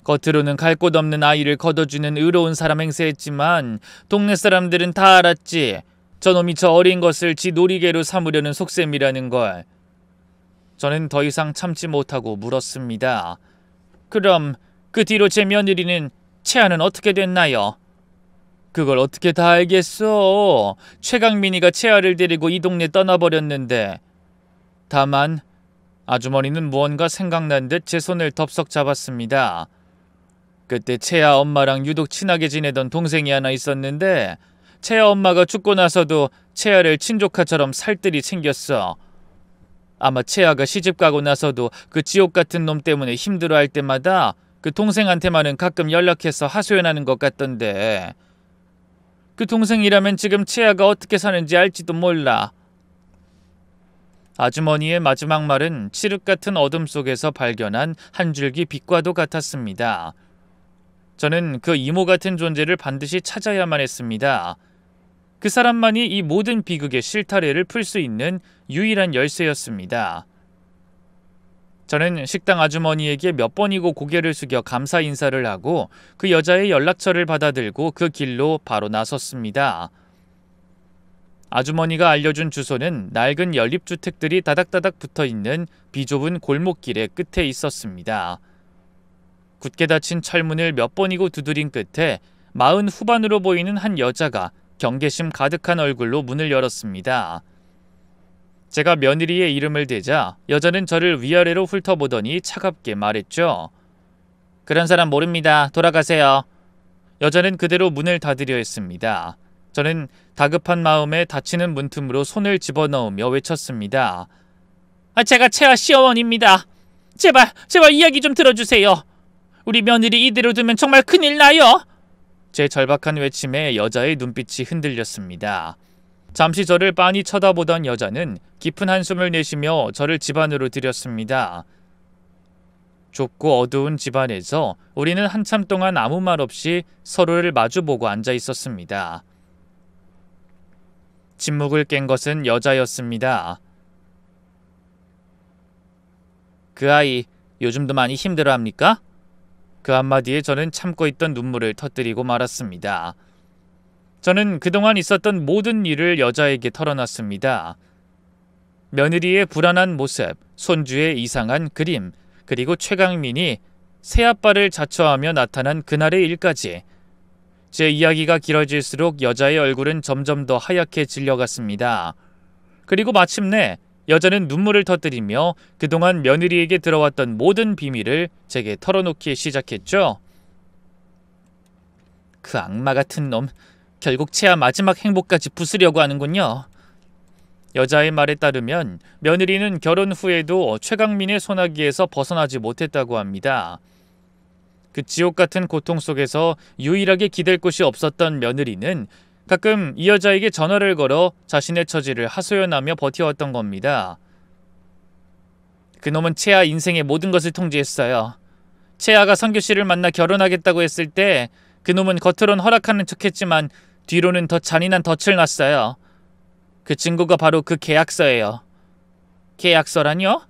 겉으로는 갈 곳 없는 아이를 걷어주는 의로운 사람 행세했지만 동네 사람들은 다 알았지. 저놈이 저 어린 것을 지 놀이개로 삼으려는 속셈이라는 걸. 저는 더 이상 참지 못하고 물었습니다. 그럼 그 뒤로 제 며느리는 채아는 어떻게 됐나요? 그걸 어떻게 다 알겠어. 최강민이가 채아를 데리고 이 동네 떠나버렸는데. 다만 아주머니는 무언가 생각난 듯 제 손을 덥석 잡았습니다. 그때 채아 엄마랑 유독 친하게 지내던 동생이 하나 있었는데 채아 엄마가 죽고 나서도 채아를 친조카처럼 살뜰히 챙겼어. 아마 채아가 시집가고 나서도 그 지옥 같은 놈 때문에 힘들어할 때마다 그 동생한테만은 가끔 연락해서 하소연하는 것 같던데. 그 동생이라면 지금 채아가 어떻게 사는지 알지도 몰라. 아주머니의 마지막 말은 칠흑 같은 어둠 속에서 발견한 한 줄기 빛과도 같았습니다. 저는 그 이모 같은 존재를 반드시 찾아야만 했습니다. 그 사람만이 이 모든 비극의 실타래를 풀 수 있는 유일한 열쇠였습니다. 저는 식당 아주머니에게 몇 번이고 고개를 숙여 감사 인사를 하고 그 여자의 연락처를 받아들고 그 길로 바로 나섰습니다. 아주머니가 알려준 주소는 낡은 연립주택들이 다닥다닥 붙어있는 비좁은 골목길의 끝에 있었습니다. 굳게 닫힌 철문을 몇 번이고 두드린 끝에 40 후반으로 보이는 한 여자가 경계심 가득한 얼굴로 문을 열었습니다. 제가 며느리의 이름을 대자 여자는 저를 위아래로 훑어보더니 차갑게 말했죠. 그런 사람 모릅니다. 돌아가세요. 여자는 그대로 문을 닫으려 했습니다. 저는 다급한 마음에 닫히는 문틈으로 손을 집어넣으며 외쳤습니다. 제가 채아 시어머니입니다. 제발 이야기 좀 들어주세요. 우리 며느리 이대로 두면 정말 큰일 나요. 제 절박한 외침에 여자의 눈빛이 흔들렸습니다. 잠시 저를 빤히 쳐다보던 여자는 깊은 한숨을 내쉬며 저를 집 안으로 들였습니다. 좁고 어두운 집 안에서 우리는 한참 동안 아무 말 없이 서로를 마주보고 앉아 있었습니다. 침묵을 깬 것은 여자였습니다. 그 아이 요즘도 많이 힘들어합니까? 그 한마디에 저는 참고 있던 눈물을 터뜨리고 말았습니다. 저는 그동안 있었던 모든 일을 여자에게 털어놨습니다. 며느리의 불안한 모습, 손주의 이상한 그림, 그리고 최강민이 새아빠를 자처하며 나타난 그날의 일까지. 제 이야기가 길어질수록 여자의 얼굴은 점점 더 하얗게 질려갔습니다. 그리고 마침내 여자는 눈물을 터뜨리며 그동안 며느리에게 들어왔던 모든 비밀을 제게 털어놓기 시작했죠. 그 악마 같은 놈, 결국 채아 마지막 행복까지 부수려고 하는군요. 여자의 말에 따르면 며느리는 결혼 후에도 최강민의 손아귀에서 벗어나지 못했다고 합니다. 그 지옥 같은 고통 속에서 유일하게 기댈 곳이 없었던 며느리는 가끔 이 여자에게 전화를 걸어 자신의 처지를 하소연하며 버텨왔던 겁니다. 그놈은 채아 인생의 모든 것을 통제했어요. 채아가 성규 씨를 만나 결혼하겠다고 했을 때 그놈은 겉으론 허락하는 척했지만 뒤로는 더 잔인한 덫을 놨어요. 그 증거가 바로 그 계약서예요. 계약서라뇨?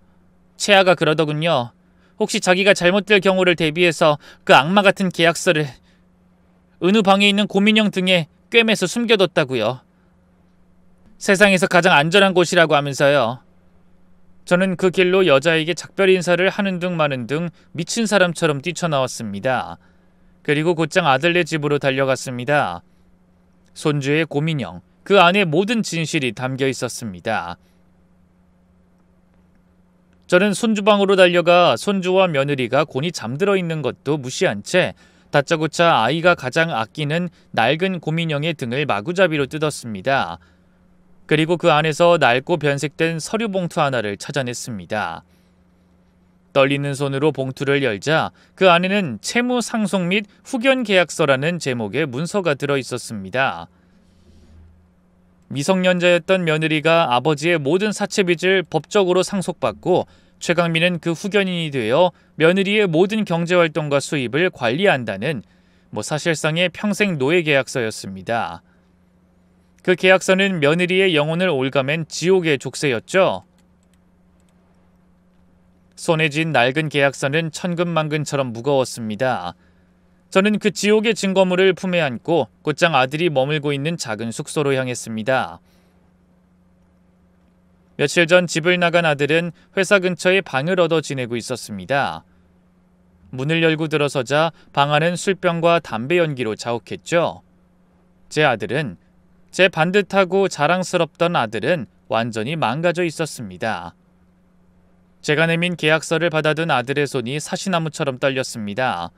채아가 그러더군요. 혹시 자기가 잘못될 경우를 대비해서 그 악마 같은 계약서를 은우 방에 있는 고민형 등에 꿰매서 숨겨뒀다고요. 세상에서 가장 안전한 곳이라고 하면서요. 저는 그 길로 여자에게 작별 인사를 하는 둥 마는 둥 미친 사람처럼 뛰쳐나왔습니다. 그리고 곧장 아들네 집으로 달려갔습니다. 손주의 고민형, 그 안에 모든 진실이 담겨 있었습니다. 저는 손주방으로 달려가 손주와 며느리가 곤히 잠들어 있는 것도 무시한 채 다짜고짜 아이가 가장 아끼는 낡은 고민형의 등을 마구잡이로 뜯었습니다. 그리고 그 안에서 낡고 변색된 서류 봉투 하나를 찾아냈습니다. 떨리는 손으로 봉투를 열자 그 안에는 채무 상속 및 후견 계약서라는 제목의 문서가 들어 있었습니다. 미성년자였던 며느리가 아버지의 모든 사채빚을 법적으로 상속받고 최강민은 그 후견인이 되어 며느리의 모든 경제활동과 수입을 관리한다는 사실상의 평생 노예 계약서였습니다. 그 계약서는 며느리의 영혼을 올가맨 지옥의 족쇄였죠. 손에 쥔 낡은 계약서는 천근만근처럼 무거웠습니다. 저는 그 지옥의 증거물을 품에 안고 곧장 아들이 머물고 있는 작은 숙소로 향했습니다. 며칠 전 집을 나간 아들은 회사 근처에 방을 얻어 지내고 있었습니다. 문을 열고 들어서자 방 안은 술병과 담배 연기로 자욱했죠. 제 반듯하고 자랑스럽던 아들은 완전히 망가져 있었습니다. 제가 내민 계약서를 받아둔 아들의 손이 사시나무처럼 떨렸습니다.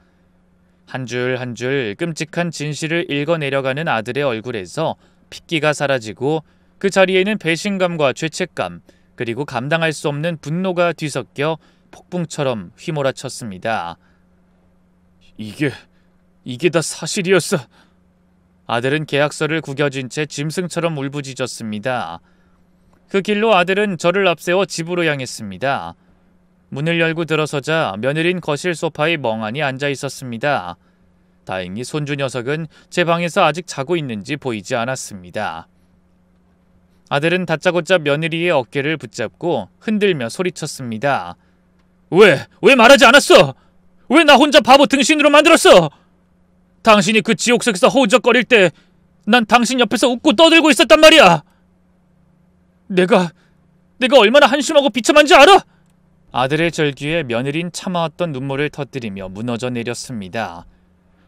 한 줄 한 줄 끔찍한 진실을 읽어내려가는 아들의 얼굴에서 핏기가 사라지고 그 자리에는 배신감과 죄책감 그리고 감당할 수 없는 분노가 뒤섞여 폭풍처럼 휘몰아쳤습니다. 이게 다 사실이었어. 아들은 계약서를 구겨진 채 짐승처럼 울부짖었습니다. 그 길로 아들은 저를 앞세워 집으로 향했습니다. 문을 열고 들어서자 며느린 거실 소파에 멍하니 앉아 있었습니다. 다행히 손주 녀석은 제 방에서 아직 자고 있는지 보이지 않았습니다. 아들은 다짜고짜 며느리의 어깨를 붙잡고 흔들며 소리쳤습니다. 왜 말하지 않았어? 왜 나 혼자 바보 등신으로 만들었어? 당신이 그 지옥 속에서 허우적거릴 때 난 당신 옆에서 웃고 떠들고 있었단 말이야. 내가 얼마나 한심하고 비참한지 알아? 아들의 절규에 며느린 참아왔던 눈물을 터뜨리며 무너져 내렸습니다.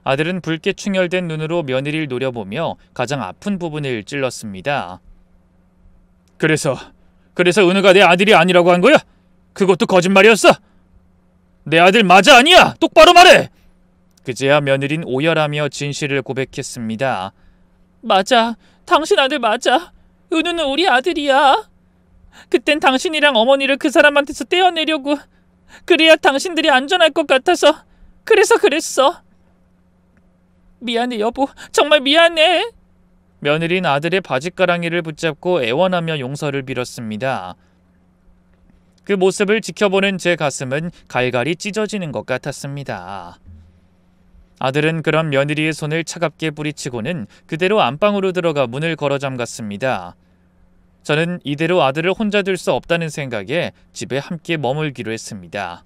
아들은 붉게 충혈된 눈으로 며느리를 노려보며 가장 아픈 부분을 찔렀습니다. 그래서 은우가 내 아들이 아니라고 한 거야? 그것도 거짓말이었어? 내 아들 맞아 아니야? 똑바로 말해! 그제야 며느린 오열하며 진실을 고백했습니다. 맞아. 당신 아들 맞아. 은우는 우리 아들이야. 그땐 당신이랑 어머니를 그 사람한테서 떼어내려고, 그래야 당신들이 안전할 것 같아서 그래서 그랬어. 미안해 여보. 정말 미안해. 며느린 아들의 바짓가랑이를 붙잡고 애원하며 용서를 빌었습니다. 그 모습을 지켜보는 제 가슴은 갈갈이 찢어지는 것 같았습니다. 아들은 그런 며느리의 손을 차갑게 뿌리치고는 그대로 안방으로 들어가 문을 걸어 잠갔습니다. 저는 이대로 아들을 혼자 둘 수 없다는 생각에 집에 함께 머물기로 했습니다.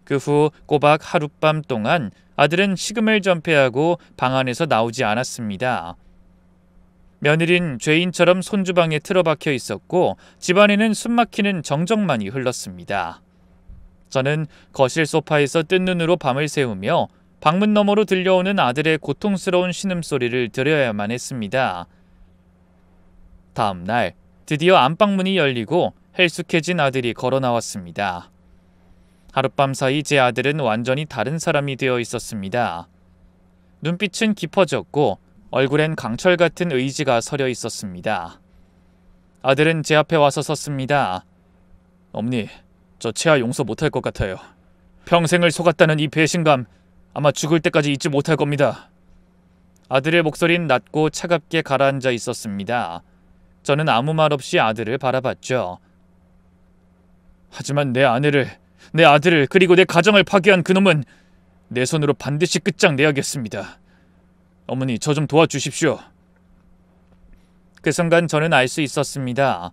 그 후 꼬박 하룻밤 동안 아들은 식음을 전폐하고 방 안에서 나오지 않았습니다. 며느린 죄인처럼 손주방에 틀어박혀 있었고 집안에는 숨막히는 정적만이 흘렀습니다. 저는 거실 소파에서 뜬 눈으로 밤을 새우며 방문 너머로 들려오는 아들의 고통스러운 신음소리를 들어야만 했습니다. 다음 날 드디어 안방문이 열리고 헬쑥해진 아들이 걸어 나왔습니다. 하룻밤 사이 제 아들은 완전히 다른 사람이 되어 있었습니다. 눈빛은 깊어졌고 얼굴엔 강철 같은 의지가 서려 있었습니다. 아들은 제 앞에 와서 섰습니다. 어머니, 저 채아 용서 못할 것 같아요. 평생을 속았다는 이 배신감 아마 죽을 때까지 잊지 못할 겁니다. 아들의 목소리는 낮고 차갑게 가라앉아 있었습니다. 저는 아무 말 없이 아들을 바라봤죠. 하지만 내 아들을 그리고 내 가정을 파괴한 그놈은 내 손으로 반드시 끝장내야겠습니다. 어머니, 저 좀 도와주십시오. 그 순간 저는 알 수 있었습니다.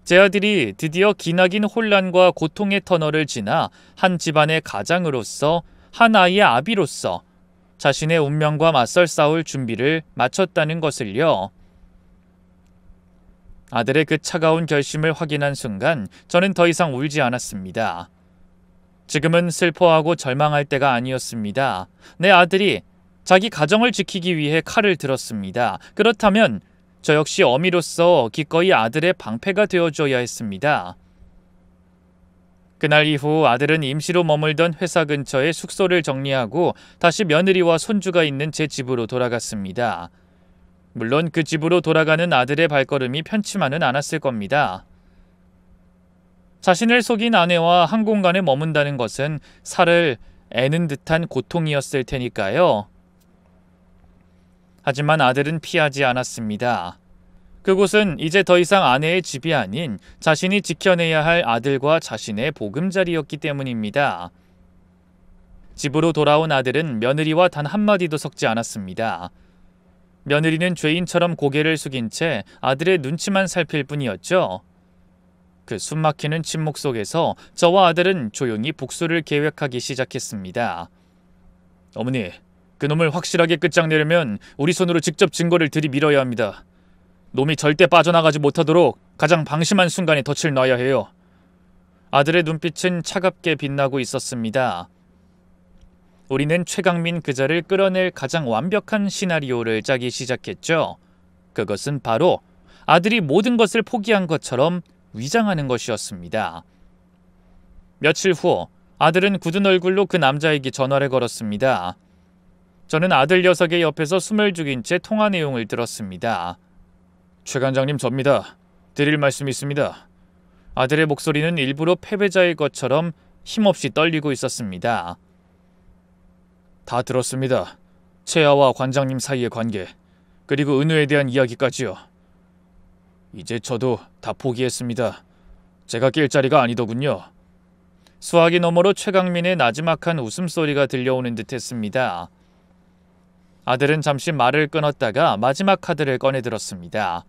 제 아들이 드디어 기나긴 혼란과 고통의 터널을 지나 한 집안의 가장으로서, 한 아이의 아비로서 자신의 운명과 맞설 싸울 준비를 마쳤다는 것을요. 아들의 그 차가운 결심을 확인한 순간 저는 더 이상 울지 않았습니다. 지금은 슬퍼하고 절망할 때가 아니었습니다. 내 아들이 자기 가정을 지키기 위해 칼을 들었습니다. 그렇다면 저 역시 어미로서 기꺼이 아들의 방패가 되어줘야 했습니다. 그날 이후 아들은 임시로 머물던 회사 근처에 숙소를 정리하고 다시 며느리와 손주가 있는 제 집으로 돌아갔습니다. 물론 그 집으로 돌아가는 아들의 발걸음이 편치만은 않았을 겁니다. 자신을 속인 아내와 한 공간에 머문다는 것은 살을 애는 듯한 고통이었을 테니까요. 하지만 아들은 피하지 않았습니다. 그곳은 이제 더 이상 아내의 집이 아닌 자신이 지켜내야 할 아들과 자신의 보금자리였기 때문입니다. 집으로 돌아온 아들은 며느리와 단 한마디도 섞지 않았습니다. 며느리는 죄인처럼 고개를 숙인 채 아들의 눈치만 살필 뿐이었죠. 그 숨막히는 침묵 속에서 저와 아들은 조용히 복수를 계획하기 시작했습니다. 어머니, 그놈을 확실하게 끝장내려면 우리 손으로 직접 증거를 들이밀어야 합니다. 놈이 절대 빠져나가지 못하도록 가장 방심한 순간에 덫을 놔야 해요. 아들의 눈빛은 차갑게 빛나고 있었습니다. 우리는 최강민 그자를 끌어낼 가장 완벽한 시나리오를 짜기 시작했죠. 그것은 바로 아들이 모든 것을 포기한 것처럼 위장하는 것이었습니다. 며칠 후 아들은 굳은 얼굴로 그 남자에게 전화를 걸었습니다. 저는 아들 녀석의 옆에서 숨을 죽인 채 통화 내용을 들었습니다. 최 관장님, 접니다. 드릴 말씀이 있습니다. 아들의 목소리는 일부러 패배자의 것처럼 힘없이 떨리고 있었습니다. 다 들었습니다. 채아와 관장님 사이의 관계, 그리고 은우에 대한 이야기까지요. 이제 저도 다 포기했습니다. 제가 낄 자리가 아니더군요. 수화기 너머로 최강민의 나지막한 웃음소리가 들려오는 듯했습니다. 아들은 잠시 말을 끊었다가 마지막 카드를 꺼내들었습니다.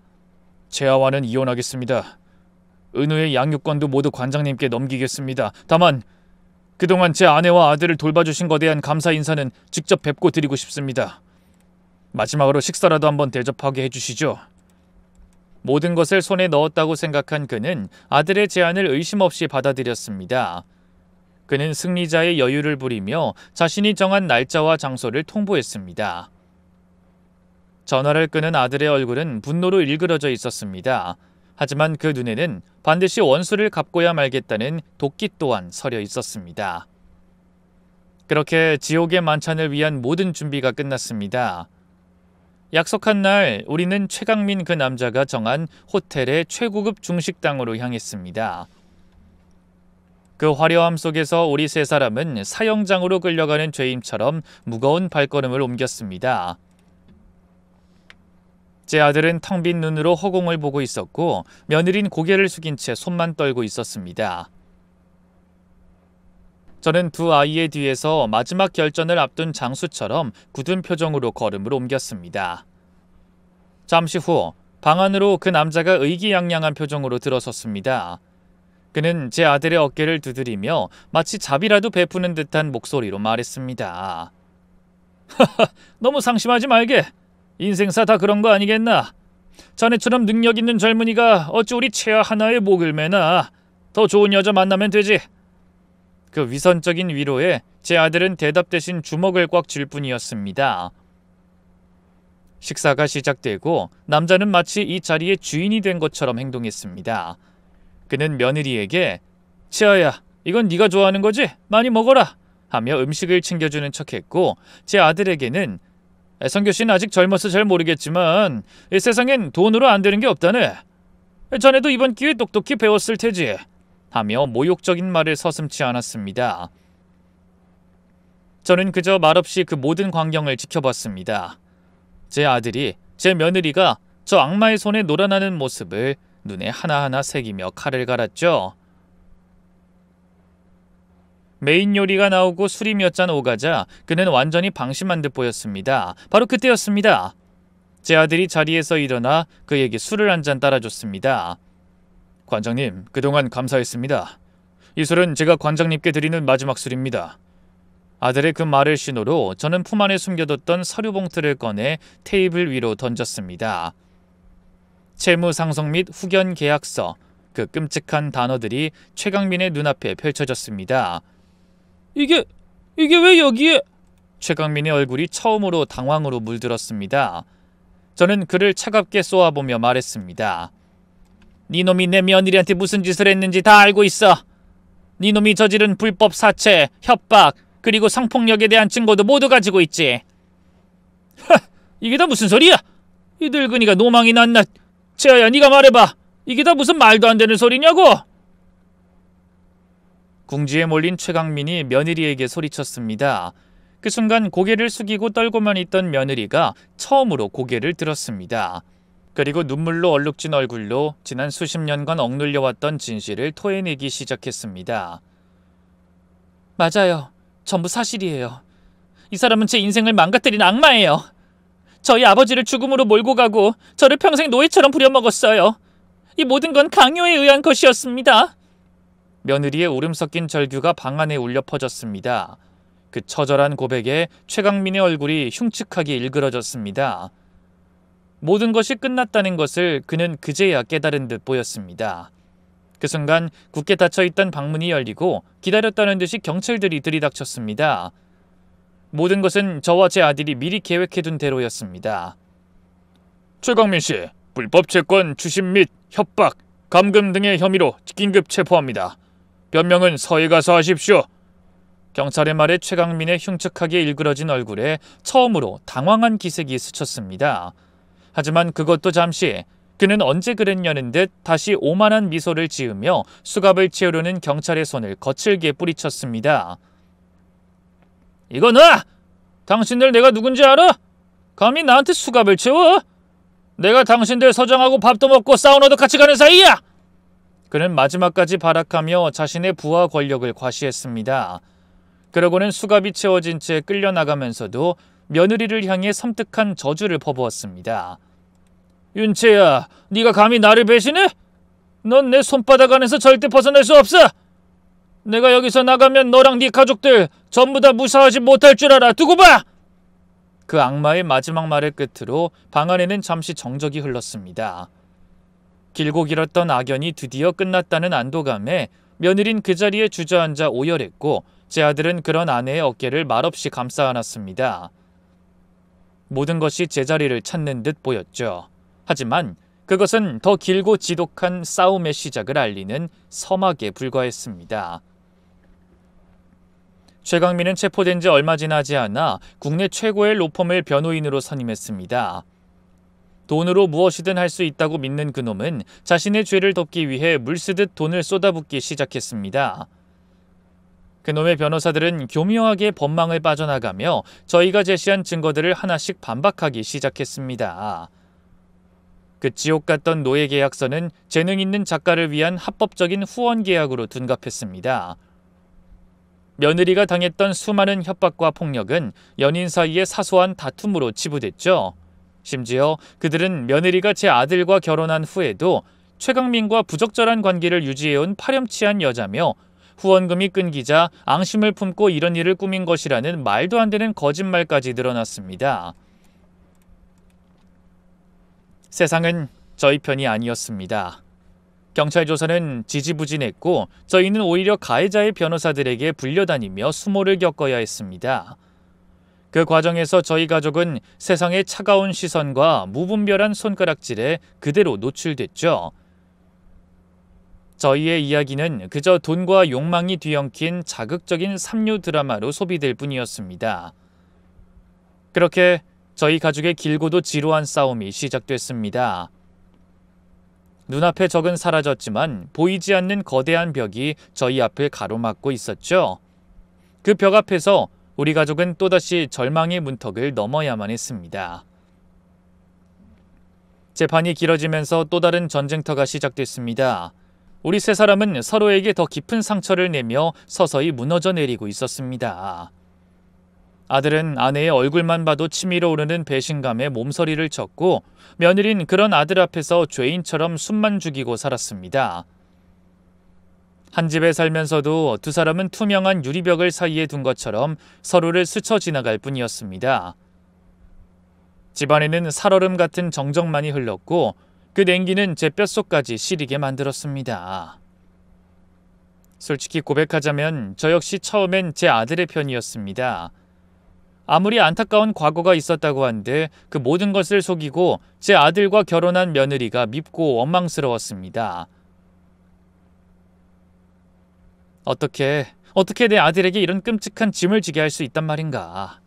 채아와는 이혼하겠습니다. 은우의 양육권도 모두 관장님께 넘기겠습니다. 다만 그동안 제 아내와 아들을 돌봐주신 것에 대한 감사 인사는 직접 뵙고 드리고 싶습니다. 마지막으로 식사라도 한번 대접하게 해주시죠. 모든 것을 손에 넣었다고 생각한 그는 아들의 제안을 의심 없이 받아들였습니다. 그는 승리자의 여유를 부리며 자신이 정한 날짜와 장소를 통보했습니다. 전화를 끄는 아들의 얼굴은 분노로 일그러져 있었습니다. 하지만 그 눈에는 반드시 원수를 갚고야 말겠다는 도끼 또한 서려 있었습니다. 그렇게 지옥의 만찬을 위한 모든 준비가 끝났습니다. 약속한 날 우리는 최강민 그 남자가 정한 호텔의 최고급 중식당으로 향했습니다. 그 화려함 속에서 우리 세 사람은 사형장으로 끌려가는 죄인처럼 무거운 발걸음을 옮겼습니다. 제 아들은 텅 빈 눈으로 허공을 보고 있었고 며느린 고개를 숙인 채 손만 떨고 있었습니다. 저는 두 아이의 뒤에서 마지막 결전을 앞둔 장수처럼 굳은 표정으로 걸음을 옮겼습니다. 잠시 후 방 안으로 그 남자가 의기양양한 표정으로 들어섰습니다. 그는 제 아들의 어깨를 두드리며 마치 자비라도 베푸는 듯한 목소리로 말했습니다. 하하, 너무 상심하지 말게. 인생사 다 그런 거 아니겠나? 자네처럼 능력 있는 젊은이가 어찌 우리 채아 하나에 목을 매나? 더 좋은 여자 만나면 되지. 그 위선적인 위로에 제 아들은 대답 대신 주먹을 꽉 쥘 뿐이었습니다. 식사가 시작되고 남자는 마치 이 자리의 주인이 된 것처럼 행동했습니다. 그는 며느리에게 채아야, 이건 네가 좋아하는 거지? 많이 먹어라 하며 음식을 챙겨주는 척했고 제 아들에게는 성교 씨는 아직 젊어서 잘 모르겠지만 이 세상엔 돈으로 안 되는 게 없다네. 자네도 이번 기회에 똑똑히 배웠을 테지 하며 모욕적인 말을 서슴지 않았습니다. 저는 그저 말없이 그 모든 광경을 지켜봤습니다. 제 아들이, 제 며느리가 저 악마의 손에 놀아나는 모습을 눈에 하나하나 새기며 칼을 갈았죠. 메인 요리가 나오고 술이 몇 잔 오가자 그는 완전히 방심한 듯 보였습니다. 바로 그때였습니다. 제 아들이 자리에서 일어나 그에게 술을 한 잔 따라줬습니다. 관장님, 그동안 감사했습니다. 이 술은 제가 관장님께 드리는 마지막 술입니다. 아들의 그 말을 신호로 저는 품 안에 숨겨뒀던 서류 봉투를 꺼내 테이블 위로 던졌습니다. 채무 상속 및 후견 계약서, 그 끔찍한 단어들이 최강민의 눈앞에 펼쳐졌습니다. 이게 왜 여기에? 최강민의 얼굴이 처음으로 당황으로 물들었습니다. 저는 그를 차갑게 쏘아보며 말했습니다. 니놈이 내 며느리한테 무슨 짓을 했는지 다 알고 있어. 니놈이 저지른 불법 사채, 협박, 그리고 성폭력에 대한 증거도 모두 가지고 있지. 하! 이게 다 무슨 소리야? 이 늙은이가 노망이 났나? 채아야, 네가 말해봐. 이게 다 무슨 말도 안 되는 소리냐고? 궁지에 몰린 최강민이 며느리에게 소리쳤습니다. 그 순간 고개를 숙이고 떨고만 있던 며느리가 처음으로 고개를 들었습니다. 그리고 눈물로 얼룩진 얼굴로 지난 수십 년간 억눌려왔던 진실을 토해내기 시작했습니다. 맞아요. 전부 사실이에요. 이 사람은 제 인생을 망가뜨린 악마예요. 저희 아버지를 죽음으로 몰고 가고 저를 평생 노예처럼 부려먹었어요. 이 모든 건 강요에 의한 것이었습니다. 며느리의 울음 섞인 절규가 방 안에 울려 퍼졌습니다. 그 처절한 고백에 최강민의 얼굴이 흉측하게 일그러졌습니다. 모든 것이 끝났다는 것을 그는 그제야 깨달은 듯 보였습니다. 그 순간 굳게 닫혀있던 방문이 열리고 기다렸다는 듯이 경찰들이 들이닥쳤습니다. 모든 것은 저와 제 아들이 미리 계획해둔 대로였습니다. 최강민 씨, 불법 채권 추심 및 협박, 감금 등의 혐의로 긴급 체포합니다. 변명은 서해 가서 하십시오. 경찰의 말에 최강민의 흉측하게 일그러진 얼굴에 처음으로 당황한 기색이 스쳤습니다. 하지만 그것도 잠시, 그는 언제 그랬냐는 듯 다시 오만한 미소를 지으며 수갑을 채우려는 경찰의 손을 거칠게 뿌리쳤습니다. 이거 놔! 당신들 내가 누군지 알아? 감히 나한테 수갑을 채워? 내가 당신들 서장하고 밥도 먹고 사우나도 같이 가는 사이야! 그는 마지막까지 발악하며 자신의 부와 권력을 과시했습니다. 그러고는 수갑이 채워진 채 끌려나가면서도 며느리를 향해 섬뜩한 저주를 퍼부었습니다. 윤채야, 네가 감히 나를 배신해? 넌 내 손바닥 안에서 절대 벗어날 수 없어! 내가 여기서 나가면 너랑 네 가족들 전부 다 무사하지 못할 줄 알아. 두고 봐! 그 악마의 마지막 말을 끝으로 방 안에는 잠시 정적이 흘렀습니다. 길고 길었던 악연이 드디어 끝났다는 안도감에 며느린 그 자리에 주저앉아 오열했고 제 아들은 그런 아내의 어깨를 말없이 감싸 안았습니다. 모든 것이 제자리를 찾는 듯 보였죠. 하지만 그것은 더 길고 지독한 싸움의 시작을 알리는 서막에 불과했습니다. 최강민은 체포된 지 얼마 지나지 않아 국내 최고의 로펌을 변호인으로 선임했습니다. 돈으로 무엇이든 할 수 있다고 믿는 그놈은 자신의 죄를 덮기 위해 물쓰듯 돈을 쏟아붓기 시작했습니다. 그놈의 변호사들은 교묘하게 법망을 빠져나가며 저희가 제시한 증거들을 하나씩 반박하기 시작했습니다. 그 지옥 같던 노예 계약서는 재능 있는 작가를 위한 합법적인 후원 계약으로 둔갑했습니다. 며느리가 당했던 수많은 협박과 폭력은 연인 사이의 사소한 다툼으로 치부됐죠. 심지어 그들은 며느리가 제 아들과 결혼한 후에도 최강민과 부적절한 관계를 유지해온 파렴치한 여자며 후원금이 끊기자 앙심을 품고 이런 일을 꾸민 것이라는 말도 안 되는 거짓말까지 늘어났습니다. 세상은 저희 편이 아니었습니다. 경찰 조사는 지지부진했고 저희는 오히려 가해자의 변호사들에게 불려다니며 수모를 겪어야 했습니다. 그 과정에서 저희 가족은 세상의 차가운 시선과 무분별한 손가락질에 그대로 노출됐죠. 저희의 이야기는 그저 돈과 욕망이 뒤엉킨 자극적인 삼류 드라마로 소비될 뿐이었습니다. 그렇게 저희 가족의 길고도 지루한 싸움이 시작됐습니다. 눈앞의 적은 사라졌지만 보이지 않는 거대한 벽이 저희 앞을 가로막고 있었죠. 그 벽 앞에서 우리 가족은 또다시 절망의 문턱을 넘어야만 했습니다. 재판이 길어지면서 또 다른 전쟁터가 시작됐습니다. 우리 세 사람은 서로에게 더 깊은 상처를 내며 서서히 무너져 내리고 있었습니다. 아들은 아내의 얼굴만 봐도 치밀어 오르는 배신감에 몸서리를 쳤고 며느린 그런 아들 앞에서 죄인처럼 숨만 죽이고 살았습니다. 한 집에 살면서도 두 사람은 투명한 유리벽을 사이에 둔 것처럼 서로를 스쳐 지나갈 뿐이었습니다. 집안에는 살얼음 같은 정적만이 흘렀고 그 냉기는 제 뼛속까지 시리게 만들었습니다. 솔직히 고백하자면 저 역시 처음엔 제 아들의 편이었습니다. 아무리 안타까운 과거가 있었다고 한들 그 모든 것을 속이고 제 아들과 결혼한 며느리가 밉고 원망스러웠습니다. 어떻게 내 아들에게 이런 끔찍한 짐을 지게 할 수 있단 말인가.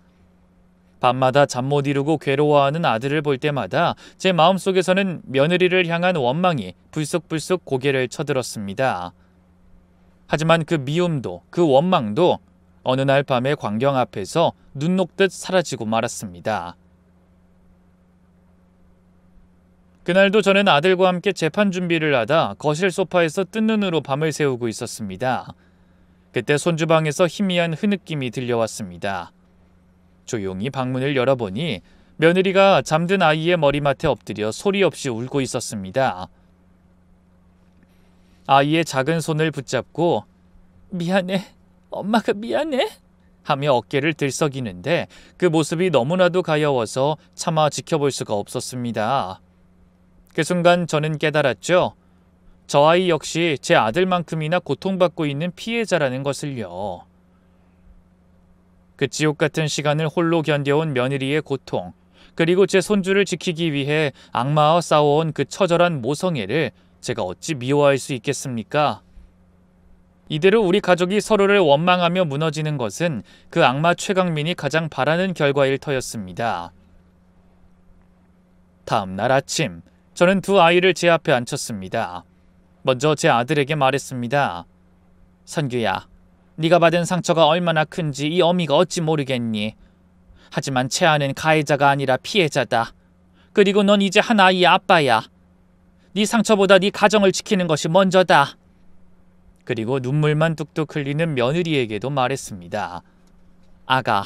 밤마다 잠 못 이루고 괴로워하는 아들을 볼 때마다 제 마음속에서는 며느리를 향한 원망이 불쑥불쑥 고개를 쳐들었습니다. 하지만 그 미움도 그 원망도 어느 날 밤의 광경 앞에서 눈 녹듯 사라지고 말았습니다. 그날도 저는 아들과 함께 재판 준비를 하다 거실 소파에서 뜬 눈으로 밤을 새우고 있었습니다. 그때 손주방에서 희미한 흐느낌이 들려왔습니다. 조용히 방문을 열어보니 며느리가 잠든 아이의 머리맡에 엎드려 소리 없이 울고 있었습니다. 아이의 작은 손을 붙잡고 미안해, 엄마가 미안해 하며 어깨를 들썩이는데 그 모습이 너무나도 가여워서 차마 지켜볼 수가 없었습니다. 그 순간 저는 깨달았죠. 저 아이 역시 제 아들만큼이나 고통받고 있는 피해자라는 것을요. 그 지옥 같은 시간을 홀로 견뎌온 며느리의 고통, 그리고 제 손주를 지키기 위해 악마와 싸워온 그 처절한 모성애를 제가 어찌 미워할 수 있겠습니까? 이대로 우리 가족이 서로를 원망하며 무너지는 것은 그 악마 최강민이 가장 바라는 결과일 터였습니다. 다음 날 아침, 저는 두 아이를 제 앞에 앉혔습니다. 먼저 제 아들에게 말했습니다. 선규야, 네가 받은 상처가 얼마나 큰지 이 어미가 어찌 모르겠니? 하지만 채아는 가해자가 아니라 피해자다. 그리고 넌 이제 한 아이의 아빠야. 네 상처보다 네 가정을 지키는 것이 먼저다. 그리고 눈물만 뚝뚝 흘리는 며느리에게도 말했습니다. 아가,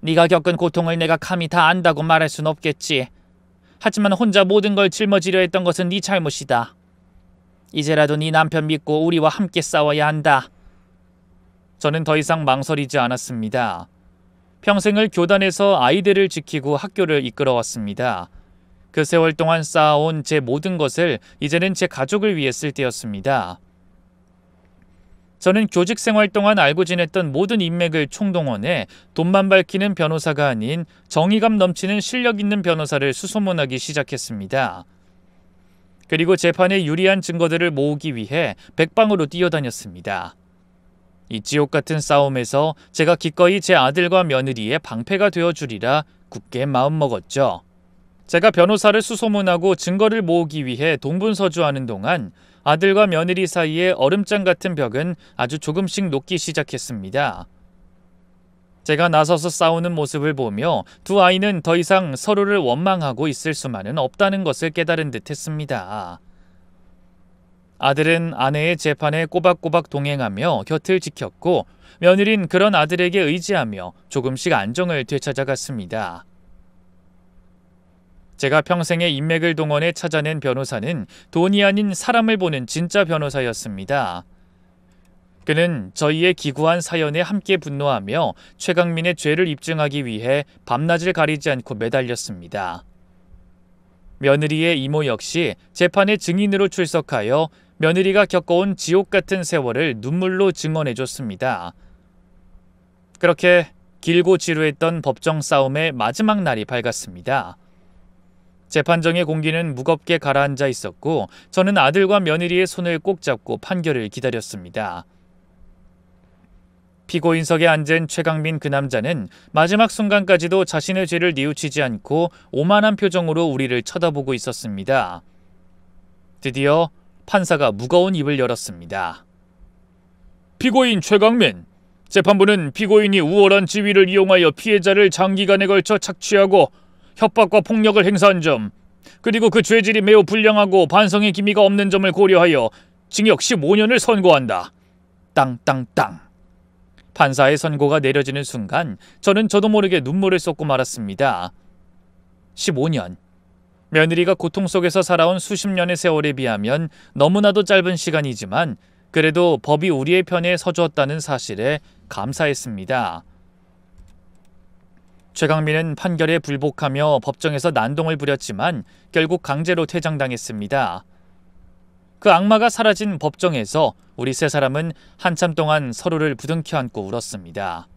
네가 겪은 고통을 내가 감히 다 안다고 말할 순 없겠지. 하지만 혼자 모든 걸 짊어지려 했던 것은 네 잘못이다. 이제라도 네 남편 믿고 우리와 함께 싸워야 한다. 저는 더 이상 망설이지 않았습니다. 평생을 교단에서 아이들을 지키고 학교를 이끌어왔습니다. 그 세월 동안 쌓아온 제 모든 것을 이제는 제 가족을 위해 쓸 때였습니다. 저는 교직 생활 동안 알고 지냈던 모든 인맥을 총동원해 돈만 밝히는 변호사가 아닌 정의감 넘치는 실력 있는 변호사를 수소문하기 시작했습니다. 그리고 재판에 유리한 증거들을 모으기 위해 백방으로 뛰어다녔습니다. 이 지옥 같은 싸움에서 제가 기꺼이 제 아들과 며느리의 방패가 되어주리라 굳게 마음먹었죠. 제가 변호사를 수소문하고 증거를 모으기 위해 동분서주하는 동안 아들과 며느리 사이의 얼음장 같은 벽은 아주 조금씩 녹기 시작했습니다. 제가 나서서 싸우는 모습을 보며 두 아이는 더 이상 서로를 원망하고 있을 수만은 없다는 것을 깨달은 듯 했습니다. 아들은 아내의 재판에 꼬박꼬박 동행하며 곁을 지켰고 며느린 그런 아들에게 의지하며 조금씩 안정을 되찾아갔습니다. 제가 평생의 인맥을 동원해 찾아낸 변호사는 돈이 아닌 사람을 보는 진짜 변호사였습니다. 그는 저희의 기구한 사연에 함께 분노하며 최강민의 죄를 입증하기 위해 밤낮을 가리지 않고 매달렸습니다. 며느리의 이모 역시 재판의 증인으로 출석하여 며느리가 겪어온 지옥 같은 세월을 눈물로 증언해줬습니다. 그렇게 길고 지루했던 법정 싸움의 마지막 날이 밝았습니다. 재판정의 공기는 무겁게 가라앉아 있었고 저는 아들과 며느리의 손을 꼭 잡고 판결을 기다렸습니다. 피고인석에 앉은 최강민 그 남자는 마지막 순간까지도 자신의 죄를 뉘우치지 않고 오만한 표정으로 우리를 쳐다보고 있었습니다. 드디어 판사가 무거운 입을 열었습니다. 피고인 최강민, 재판부는 피고인이 우월한 지위를 이용하여 피해자를 장기간에 걸쳐 착취하고 협박과 폭력을 행사한 점, 그리고 그 죄질이 매우 불량하고 반성의 기미가 없는 점을 고려하여 징역 15년을 선고한다. 땅땅땅. 판사의 선고가 내려지는 순간 저는 저도 모르게 눈물을 쏟고 말았습니다. 15년. 며느리가 고통 속에서 살아온 수십 년의 세월에 비하면 너무나도 짧은 시간이지만 그래도 법이 우리의 편에 서주었다는 사실에 감사했습니다. 최강민은 판결에 불복하며 법정에서 난동을 부렸지만 결국 강제로 퇴장당했습니다. 그 악마가 사라진 법정에서 우리 세 사람은 한참 동안 서로를 부둥켜 안고 울었습니다.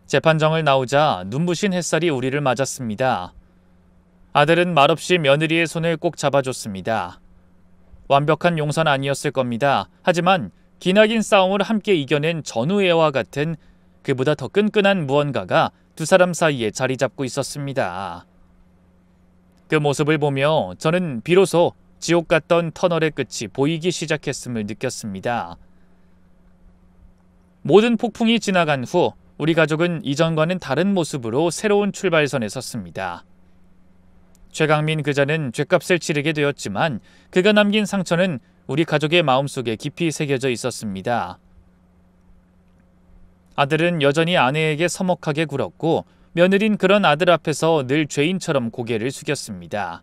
재판정을 나오자 눈부신 햇살이 우리를 맞았습니다. 아들은 말없이 며느리의 손을 꼭 잡아줬습니다. 완벽한 용서는 아니었을 겁니다. 하지만 기나긴 싸움을 함께 이겨낸 전우애와 같은 그보다 더 끈끈한 무언가가 두 사람 사이에 자리 잡고 있었습니다. 그 모습을 보며 저는 비로소 지옥 같던 터널의 끝이 보이기 시작했음을 느꼈습니다. 모든 폭풍이 지나간 후 우리 가족은 이전과는 다른 모습으로 새로운 출발선에 섰습니다. 최강민 그자는 죗값을 치르게 되었지만 그가 남긴 상처는 우리 가족의 마음속에 깊이 새겨져 있었습니다. 아들은 여전히 아내에게 서먹하게 굴었고 며느린 그런 아들 앞에서 늘 죄인처럼 고개를 숙였습니다.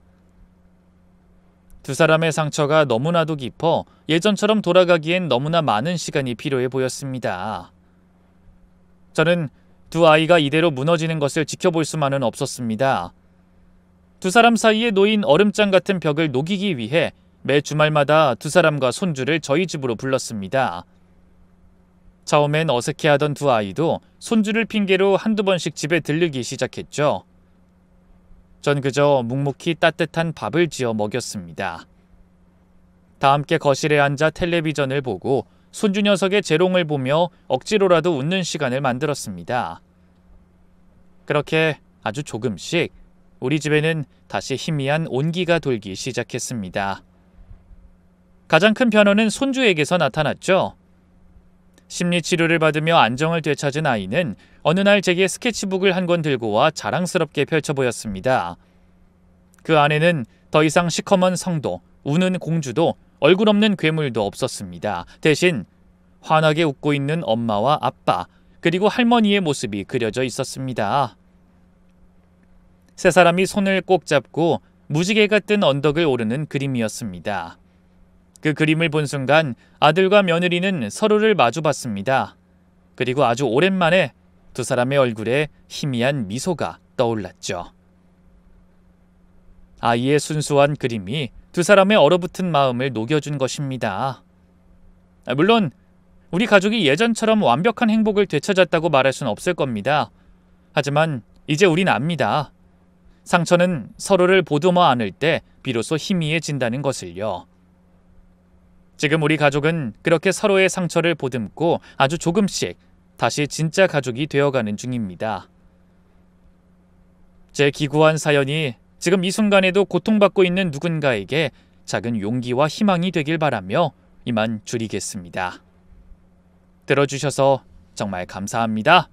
두 사람의 상처가 너무나도 깊어 예전처럼 돌아가기엔 너무나 많은 시간이 필요해 보였습니다. 저는 두 아이가 이대로 무너지는 것을 지켜볼 수만은 없었습니다. 두 사람 사이에 놓인 얼음장 같은 벽을 녹이기 위해 매 주말마다 두 사람과 손주를 저희 집으로 불렀습니다. 처음엔 어색해하던 두 아이도 손주를 핑계로 한두 번씩 집에 들르기 시작했죠. 전 그저 묵묵히 따뜻한 밥을 지어 먹였습니다. 다 함께 거실에 앉아 텔레비전을 보고 손주 녀석의 재롱을 보며 억지로라도 웃는 시간을 만들었습니다. 그렇게 아주 조금씩 우리 집에는 다시 희미한 온기가 돌기 시작했습니다. 가장 큰 변화는 손주에게서 나타났죠. 심리치료를 받으며 안정을 되찾은 아이는 어느 날 제게 스케치북을 한 권 들고 와 자랑스럽게 펼쳐 보였습니다. 그 안에는 더 이상 시커먼 성도, 우는 공주도 얼굴 없는 괴물도 없었습니다. 대신 환하게 웃고 있는 엄마와 아빠, 그리고 할머니의 모습이 그려져 있었습니다. 세 사람이 손을 꼭 잡고 무지개가 뜬 언덕을 오르는 그림이었습니다. 그 그림을 본 순간 아들과 며느리는 서로를 마주봤습니다. 그리고 아주 오랜만에 두 사람의 얼굴에 희미한 미소가 떠올랐죠. 아이의 순수한 그림이 두 사람의 얼어붙은 마음을 녹여준 것입니다. 물론 우리 가족이 예전처럼 완벽한 행복을 되찾았다고 말할 수는 없을 겁니다. 하지만 이제 우린 압니다. 상처는 서로를 보듬어 안을 때 비로소 희미해진다는 것을요. 지금 우리 가족은 그렇게 서로의 상처를 보듬고 아주 조금씩 다시 진짜 가족이 되어가는 중입니다. 제 기구한 사연이 지금 이 순간에도 고통받고 있는 누군가에게 작은 용기와 희망이 되길 바라며 이만 줄이겠습니다. 들어주셔서 정말 감사합니다.